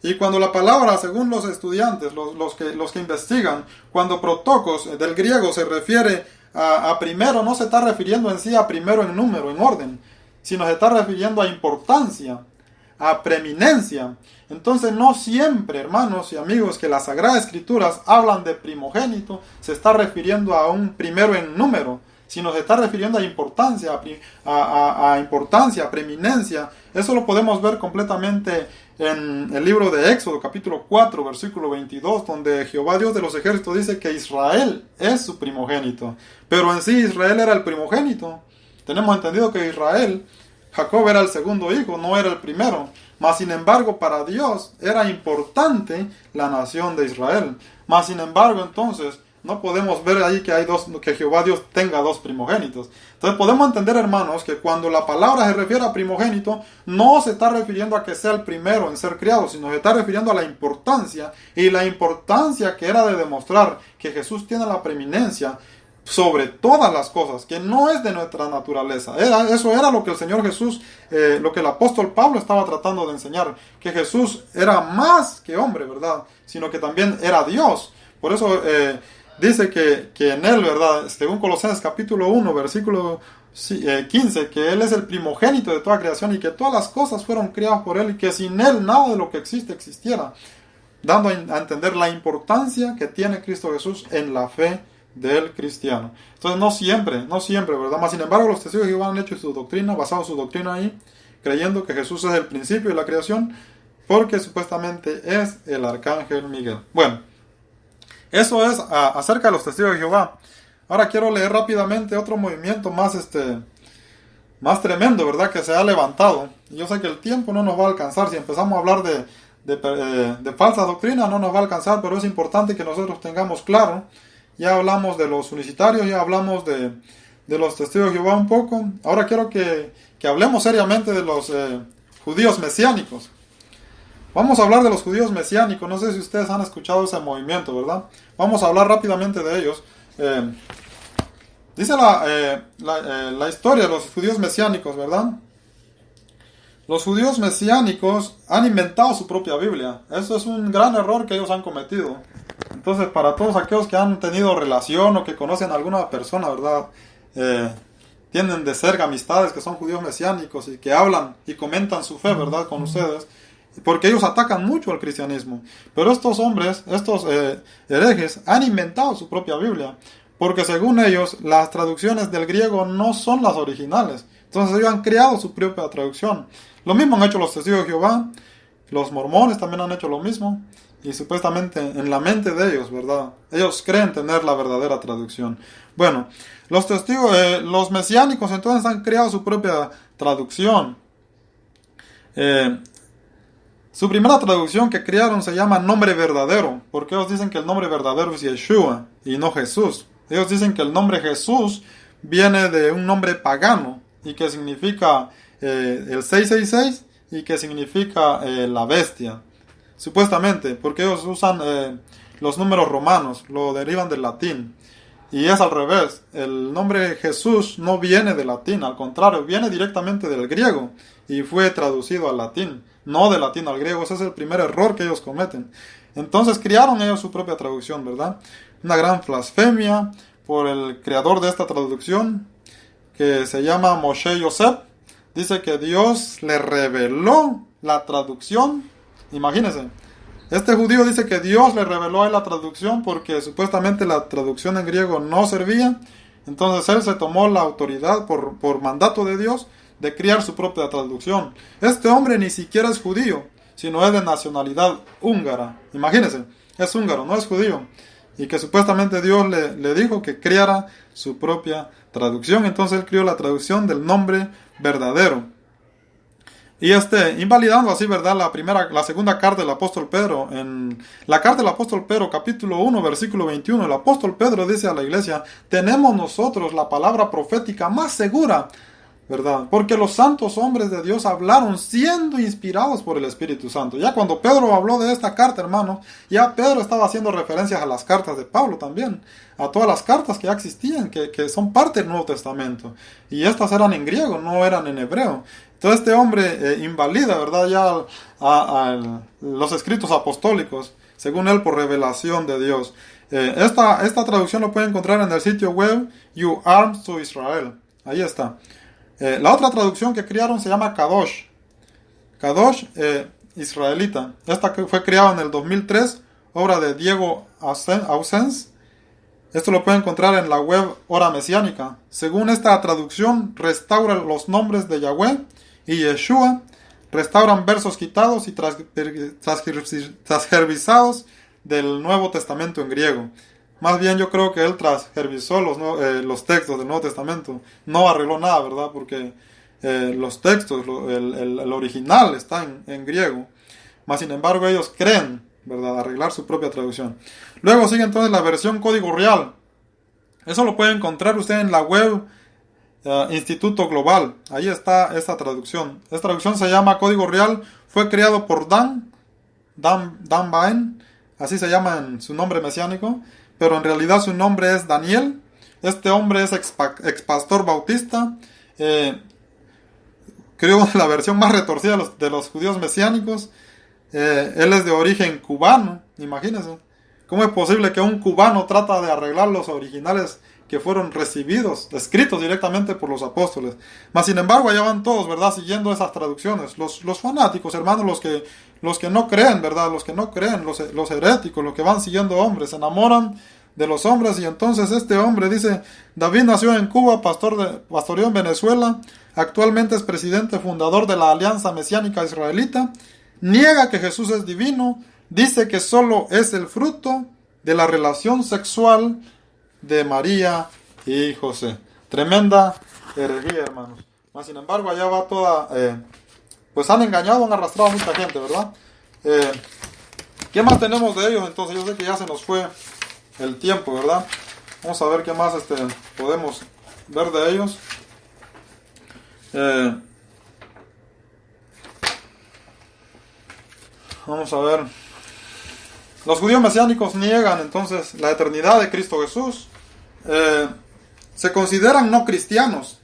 Y cuando la palabra, según los estudiantes, los que investigan, cuando protocos del griego se refiere a primero, no se está refiriendo en sí a primero en número, en orden, sino se está refiriendo a importancia, a preeminencia. Entonces no siempre, hermanos y amigos, que las Sagradas Escrituras hablan de primogénito, se está refiriendo a un primero en número, sino se está refiriendo a importancia, a importancia, a preeminencia. Eso lo podemos ver completamente en el libro de Éxodo, capítulo 4, versículo 22, donde Jehová Dios de los ejércitos dice que Israel es su primogénito. Pero en sí Israel era el primogénito. Tenemos entendido que Israel, Jacob era el segundo hijo, no era el primero. Mas sin embargo, para Dios era importante la nación de Israel. Mas sin embargo, entonces, no podemos ver ahí que Jehová Dios tenga dos primogénitos. Entonces podemos entender, hermanos, que cuando la palabra se refiere a primogénito, no se está refiriendo a que sea el primero en ser criado, sino se está refiriendo a la importancia, y la importancia que era de demostrar que Jesús tiene la preeminencia sobre todas las cosas, que no es de nuestra naturaleza. Eso era lo que el Señor Jesús, lo que el apóstol Pablo estaba tratando de enseñar, que Jesús era más que hombre, ¿verdad? Sino que también era Dios. Por eso dice que en Él, ¿verdad? Según Colosenses capítulo 1, versículo 15, que Él es el primogénito de toda creación y que todas las cosas fueron creadas por Él y que sin Él nada de lo que existe existiera, dando a entender la importancia que tiene Cristo Jesús en la fe del cristiano. Entonces no siempre, ¿verdad? Mas sin embargo, los testigos de Jehová han hecho su doctrina, basado su doctrina ahí, creyendo que Jesús es el principio de la creación, porque supuestamente es el arcángel Miguel. Bueno, eso es acerca de los testigos de Jehová. Ahora quiero leer rápidamente otro movimiento más tremendo, ¿verdad? Que se ha levantado. Yo sé que el tiempo no nos va a alcanzar. Si empezamos a hablar de falsa doctrina, no nos va a alcanzar, pero es importante que nosotros tengamos claro. Ya hablamos de los unicitarios, ya hablamos de los testigos de Jehová un poco. Ahora quiero que hablemos seriamente de los judíos mesiánicos. Vamos a hablar de los judíos mesiánicos. No sé si ustedes han escuchado ese movimiento, ¿verdad? Vamos a hablar rápidamente de ellos. Dice la historia de los judíos mesiánicos, ¿verdad? Los judíos mesiánicos han inventado su propia Biblia. Eso es un gran error que ellos han cometido. Entonces, para todos aquellos que han tenido relación o que conocen a alguna persona, ¿verdad? Tienen de cerca amistades que son judíos mesiánicos y que hablan y comentan su fe, ¿verdad? Con ustedes. Porque ellos atacan mucho al cristianismo. Pero estos hombres, estos herejes, han inventado su propia Biblia. Porque según ellos, las traducciones del griego no son las originales. Entonces ellos han creado su propia traducción. Lo mismo han hecho los testigos de Jehová. Los mormones también han hecho lo mismo. Y supuestamente en la mente de ellos, ¿verdad? Ellos creen tener la verdadera traducción. Bueno, los mesiánicos entonces han creado su propia traducción. Su primera traducción que crearon se llama nombre verdadero, porque ellos dicen que el nombre verdadero es Yeshua y no Jesús. Ellos dicen que el nombre Jesús viene de un nombre pagano y que significa el 666 y que significa la bestia. Supuestamente, porque ellos usan los números romanos, lo derivan del latín. Y es al revés, el nombre Jesús no viene del latín, al contrario, viene directamente del griego y fue traducido al latín, no del latín al griego. Ese es el primer error que ellos cometen. Entonces crearon ellos su propia traducción, ¿verdad? Una gran blasfemia por el creador de esta traducción, que se llama Moshe Yosef. Dice que Dios le reveló la traducción. Imagínense, este judío dice que Dios le reveló a él la traducción porque supuestamente la traducción en griego no servía. Entonces él se tomó la autoridad por mandato de Dios de crear su propia traducción. Este hombre ni siquiera es judío, sino es de nacionalidad húngara. Imagínense, es húngaro, no es judío. Y que supuestamente Dios le dijo que creara su propia traducción. Entonces él creó la traducción del nombre verdadero. Y invalidando así, ¿verdad? La segunda carta del apóstol Pedro. En la carta del apóstol Pedro, capítulo 1, versículo 21, el apóstol Pedro dice a la iglesia: tenemos nosotros la palabra profética más segura, ¿verdad? Porque los santos hombres de Dios hablaron siendo inspirados por el Espíritu Santo. Ya cuando Pedro habló de esta carta, hermano, ya Pedro estaba haciendo referencias a las cartas de Pablo también, a todas las cartas que ya existían, que son parte del Nuevo Testamento. Y estas eran en griego, no eran en hebreo. Entonces este hombre invalida, ¿verdad? Ya los escritos apostólicos, según él, por revelación de Dios. Esta traducción lo puede encontrar en el sitio web You Arms to Israel. Ahí está. La otra traducción que crearon se llama Kadosh. Kadosh israelita. Esta fue creada en el 2003, obra de Diego Ausens. Esto lo pueden encontrar en la web Hora Mesiánica. Según esta traducción, restaura los nombres de Yahweh y Yeshua, restauran versos quitados y transgervisados del Nuevo Testamento en griego. Más bien yo creo que él transgervisó los textos del Nuevo Testamento. No arregló nada, ¿verdad? Porque los textos, el original está en griego. Mas sin embargo ellos creen, ¿verdad?, arreglar su propia traducción. Luego sigue entonces la versión Código Real. Eso lo puede encontrar usted en la web Instituto Global. Ahí está esta traducción. Esta traducción se llama Código Real. Fue creado por Dan Bain. Así se llama en su nombre mesiánico. Pero en realidad su nombre es Daniel. Este hombre es ex pastor bautista. Creó la versión más retorcida de los judíos mesiánicos. Él es de origen cubano. Imagínense. ¿Cómo es posible que un cubano trata de arreglar los originales que fueron recibidos, escritos directamente por los apóstoles? Mas sin embargo, allá van todos, ¿verdad?, siguiendo esas traducciones. Los fanáticos, hermanos, los que no creen, ¿verdad? Los que no creen, los heréticos, los que van siguiendo hombres, se enamoran de los hombres. Y entonces este hombre dice: David nació en Cuba, pastoreó en Venezuela, actualmente es presidente fundador de la Alianza Mesiánica Israelita, niega que Jesús es divino, dice que solo es el fruto de la relación sexual de María y José. Tremenda herejía, hermanos. Mas, sin embargo, allá va toda... pues han engañado, han arrastrado a mucha gente, ¿verdad? ¿Qué más tenemos de ellos? Entonces, yo sé que ya se nos fue el tiempo, ¿verdad? Vamos a ver qué más podemos ver de ellos. Vamos a ver. Los judíos mesiánicos niegan entonces la eternidad de Cristo Jesús. Se consideran no cristianos.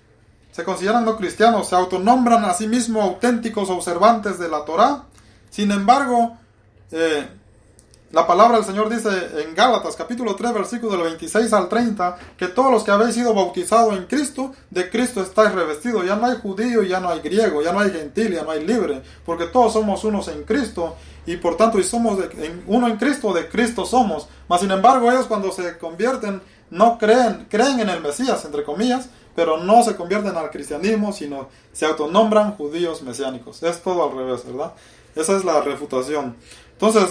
Se autonombran a sí mismos auténticos observantes de la Torá. Sin embargo, la palabra del Señor dice en Gálatas capítulo 3 versículo del 26 al 30 que todos los que habéis sido bautizados en Cristo, de Cristo estáis revestidos. Ya no hay judío, ya no hay griego, ya no hay gentil, ya no hay libre, porque todos somos unos en Cristo, y por tanto, y somos uno en Cristo, de Cristo somos. Mas sin embargo, ellos cuando se convierten, no creen en el Mesías, entre comillas, pero no se convierten al cristianismo, sino se autonombran judíos mesiánicos. Es todo al revés, ¿verdad? Esa es la refutación. Entonces,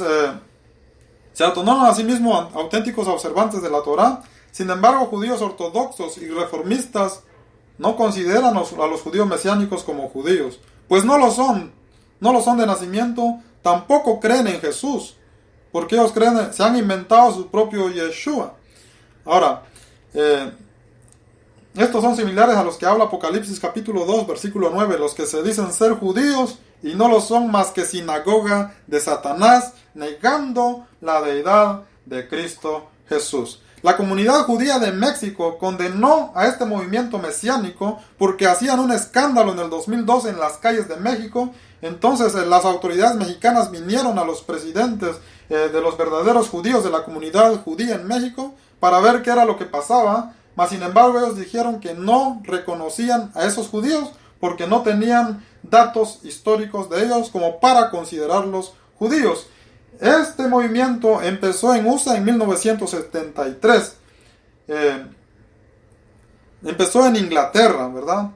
se autonombran a sí mismos auténticos observantes de la Torá. Sin embargo, judíos ortodoxos y reformistas no consideran a los judíos mesiánicos como judíos, pues no lo son de nacimiento, tampoco creen en Jesús, porque ellos se han inventado su propio Yeshua. Ahora, estos son similares a los que habla Apocalipsis capítulo 2, versículo 9, los que se dicen ser judíos y no lo son más que sinagoga de Satanás, negando la deidad de Cristo Jesús. La comunidad judía de México condenó a este movimiento mesiánico porque hacían un escándalo en el 2012 en las calles de México. Entonces las autoridades mexicanas vinieron a los presidentes de los verdaderos judíos de la comunidad judía en México para ver qué era lo que pasaba. Mas sin embargo ellos dijeron que no reconocían a esos judíos porque no tenían datos históricos de ellos como para considerarlos judíos. Este movimiento empezó en USA en 1973. Empezó en Inglaterra, ¿verdad?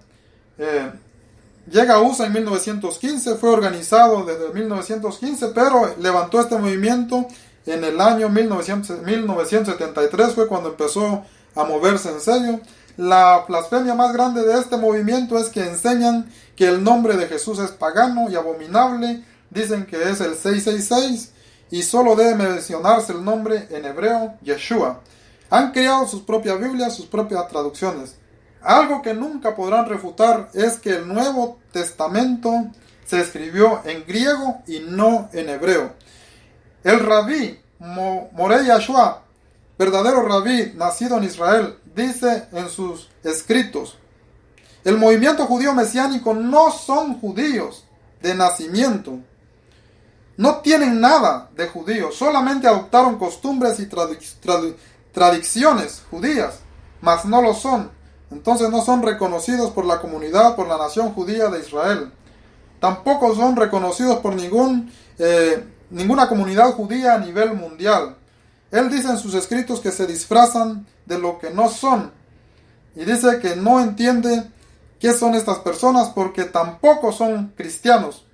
Llega a USA en 1915, fue organizado desde 1915, pero levantó este movimiento en el año 1973, fue cuando empezó a moverse en serio. La blasfemia más grande de este movimiento es que enseñan que el nombre de Jesús es pagano y abominable. Dicen que es el 666 y solo debe mencionarse el nombre en hebreo, Yeshua. Han creado sus propias Biblias, sus propias traducciones. Algo que nunca podrán refutar es que el Nuevo Testamento se escribió en griego y no en hebreo. El rabí Moreh Yahshua, verdadero rabí nacido en Israel, dice en sus escritos: el movimiento judío mesiánico no son judíos de nacimiento. No tienen nada de judíos, solamente adoptaron costumbres y tradiciones judías, mas no lo son. Entonces no son reconocidos por la comunidad, por la nación judía de Israel. Tampoco son reconocidos por ninguna comunidad judía a nivel mundial. Él dice en sus escritos que se disfrazan de lo que no son. Y dice que no entiende qué son estas personas porque tampoco son cristianos,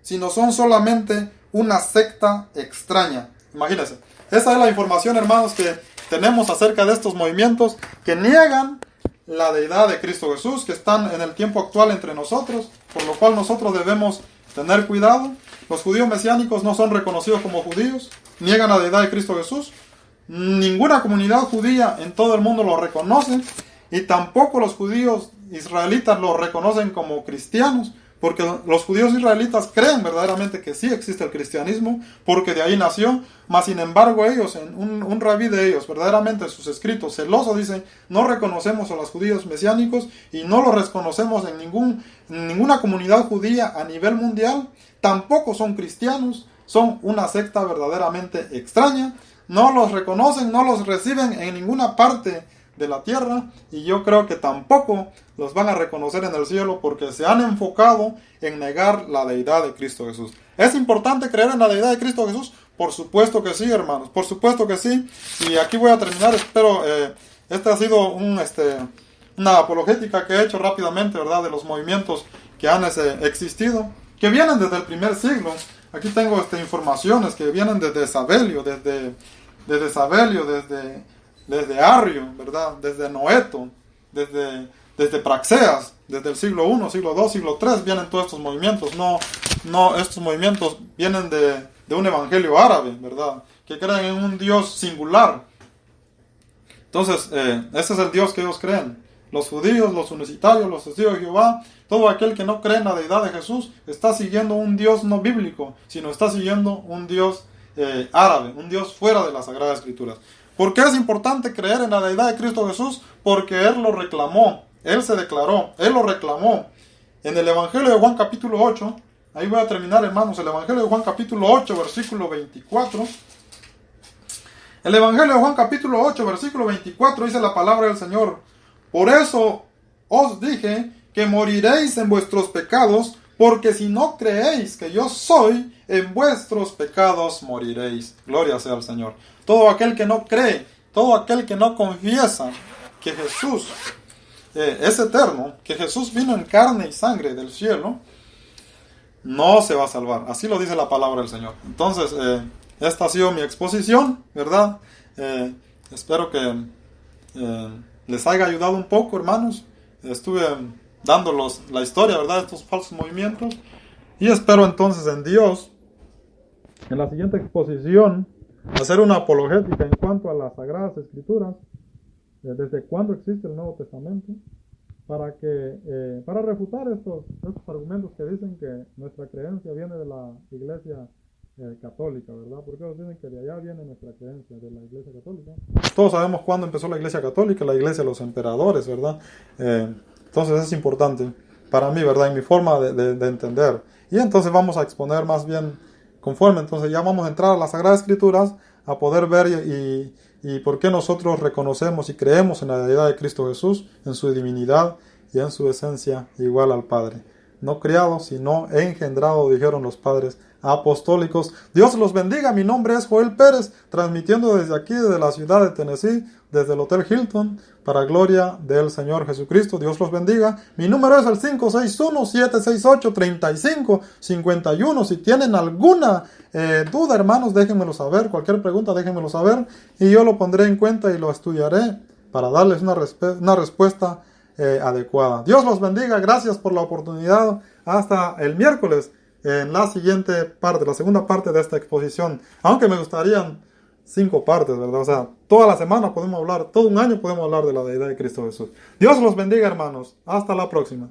sino son solamente una secta extraña. Imagínense. Esa es la información, hermanos, que tenemos acerca de estos movimientos que niegan la deidad de Cristo Jesús, que están en el tiempo actual entre nosotros, por lo cual nosotros debemos tener cuidado. Los judíos mesiánicos no son reconocidos como judíos, niegan la deidad de Cristo Jesús. Ninguna comunidad judía en todo el mundo lo reconoce, y tampoco los judíos israelitas lo reconocen como cristianos, porque los judíos israelitas creen verdaderamente que sí existe el cristianismo, porque de ahí nació. Mas sin embargo ellos, un rabí de ellos, verdaderamente en sus escritos, celoso, dice: no reconocemos a los judíos mesiánicos y no los reconocemos en ninguna comunidad judía a nivel mundial. Tampoco son cristianos, son una secta verdaderamente extraña. No los reconocen, no los reciben en ninguna parte de la tierra, y yo creo que tampoco los van a reconocer en el cielo porque se han enfocado en negar la deidad de Cristo Jesús. ¿Es importante creer en la deidad de Cristo Jesús? Por supuesto que sí, hermanos, por supuesto que sí. Y aquí voy a terminar. Espero, ha sido una apologética que he hecho rápidamente, ¿verdad?, de los movimientos que han existido, que vienen desde el primer siglo. Aquí tengo informaciones que vienen desde Sabelio, desde desde Arrio, ¿verdad? Desde Noeto, desde Praxeas, desde el siglo I, siglo II, siglo III vienen todos estos movimientos. No, estos movimientos vienen de un evangelio árabe, ¿verdad? Que creen en un Dios singular. Entonces, ese es el Dios que ellos creen. Los judíos, los unicitarios, los testigos de Jehová, todo aquel que no cree en la deidad de Jesús está siguiendo un Dios no bíblico, sino está siguiendo un Dios árabe, un Dios fuera de las Sagradas Escrituras. ¿Por qué es importante creer en la deidad de Cristo Jesús? Porque Él lo reclamó, Él se declaró, Él lo reclamó. En el Evangelio de Juan capítulo 8, ahí voy a terminar, hermanos, el Evangelio de Juan capítulo 8, versículo 24. El Evangelio de Juan capítulo 8, versículo 24 dice la palabra del Señor: por eso os dije que moriréis en vuestros pecados, porque si no creéis que yo soy, en vuestros pecados moriréis. Gloria sea al Señor. Todo aquel que no cree, todo aquel que no confiesa que Jesús es eterno, que Jesús vino en carne y sangre del cielo, no se va a salvar. Así lo dice la palabra del Señor. Entonces, esta ha sido mi exposición, ¿verdad? Espero que les haya ayudado un poco, hermanos. Estuve dándolos la historia, ¿verdad?, de estos falsos movimientos. Y espero entonces en Dios, en la siguiente exposición, hacer una apologética en cuanto a las Sagradas Escrituras, desde cuándo existe el Nuevo Testamento, para refutar estos argumentos que dicen que nuestra creencia viene de la Iglesia católica, ¿verdad? Porque ellos dicen que de allá viene nuestra creencia, de la Iglesia católica. Todos sabemos cuándo empezó la Iglesia católica, la Iglesia de los emperadores, ¿verdad? Entonces es importante para mí, ¿verdad? En mi forma de entender. Y entonces vamos a exponer más bien conforme. Entonces ya vamos a entrar a las Sagradas Escrituras a poder ver y por qué nosotros reconocemos y creemos en la deidad de Cristo Jesús, en su divinidad y en su esencia igual al Padre. No criado, sino engendrado, dijeron los padres apostólicos. Dios los bendiga. Mi nombre es Joel Pérez, transmitiendo desde aquí, desde la ciudad de Tennessee, desde el Hotel Hilton, para gloria del Señor Jesucristo. Dios los bendiga. Mi número es el 561-768-3551. Si tienen alguna duda, hermanos, déjenmelo saber. Cualquier pregunta, déjenmelo saber. Y yo lo pondré en cuenta y lo estudiaré para darles una respuesta adecuada. Dios los bendiga. Gracias por la oportunidad. Hasta el miércoles en la siguiente parte, la segunda parte de esta exposición. Aunque me gustarían 5 partes, ¿verdad? O sea, toda la semana podemos hablar, todo un año podemos hablar de la deidad de Cristo Jesús. Dios los bendiga, hermanos. Hasta la próxima.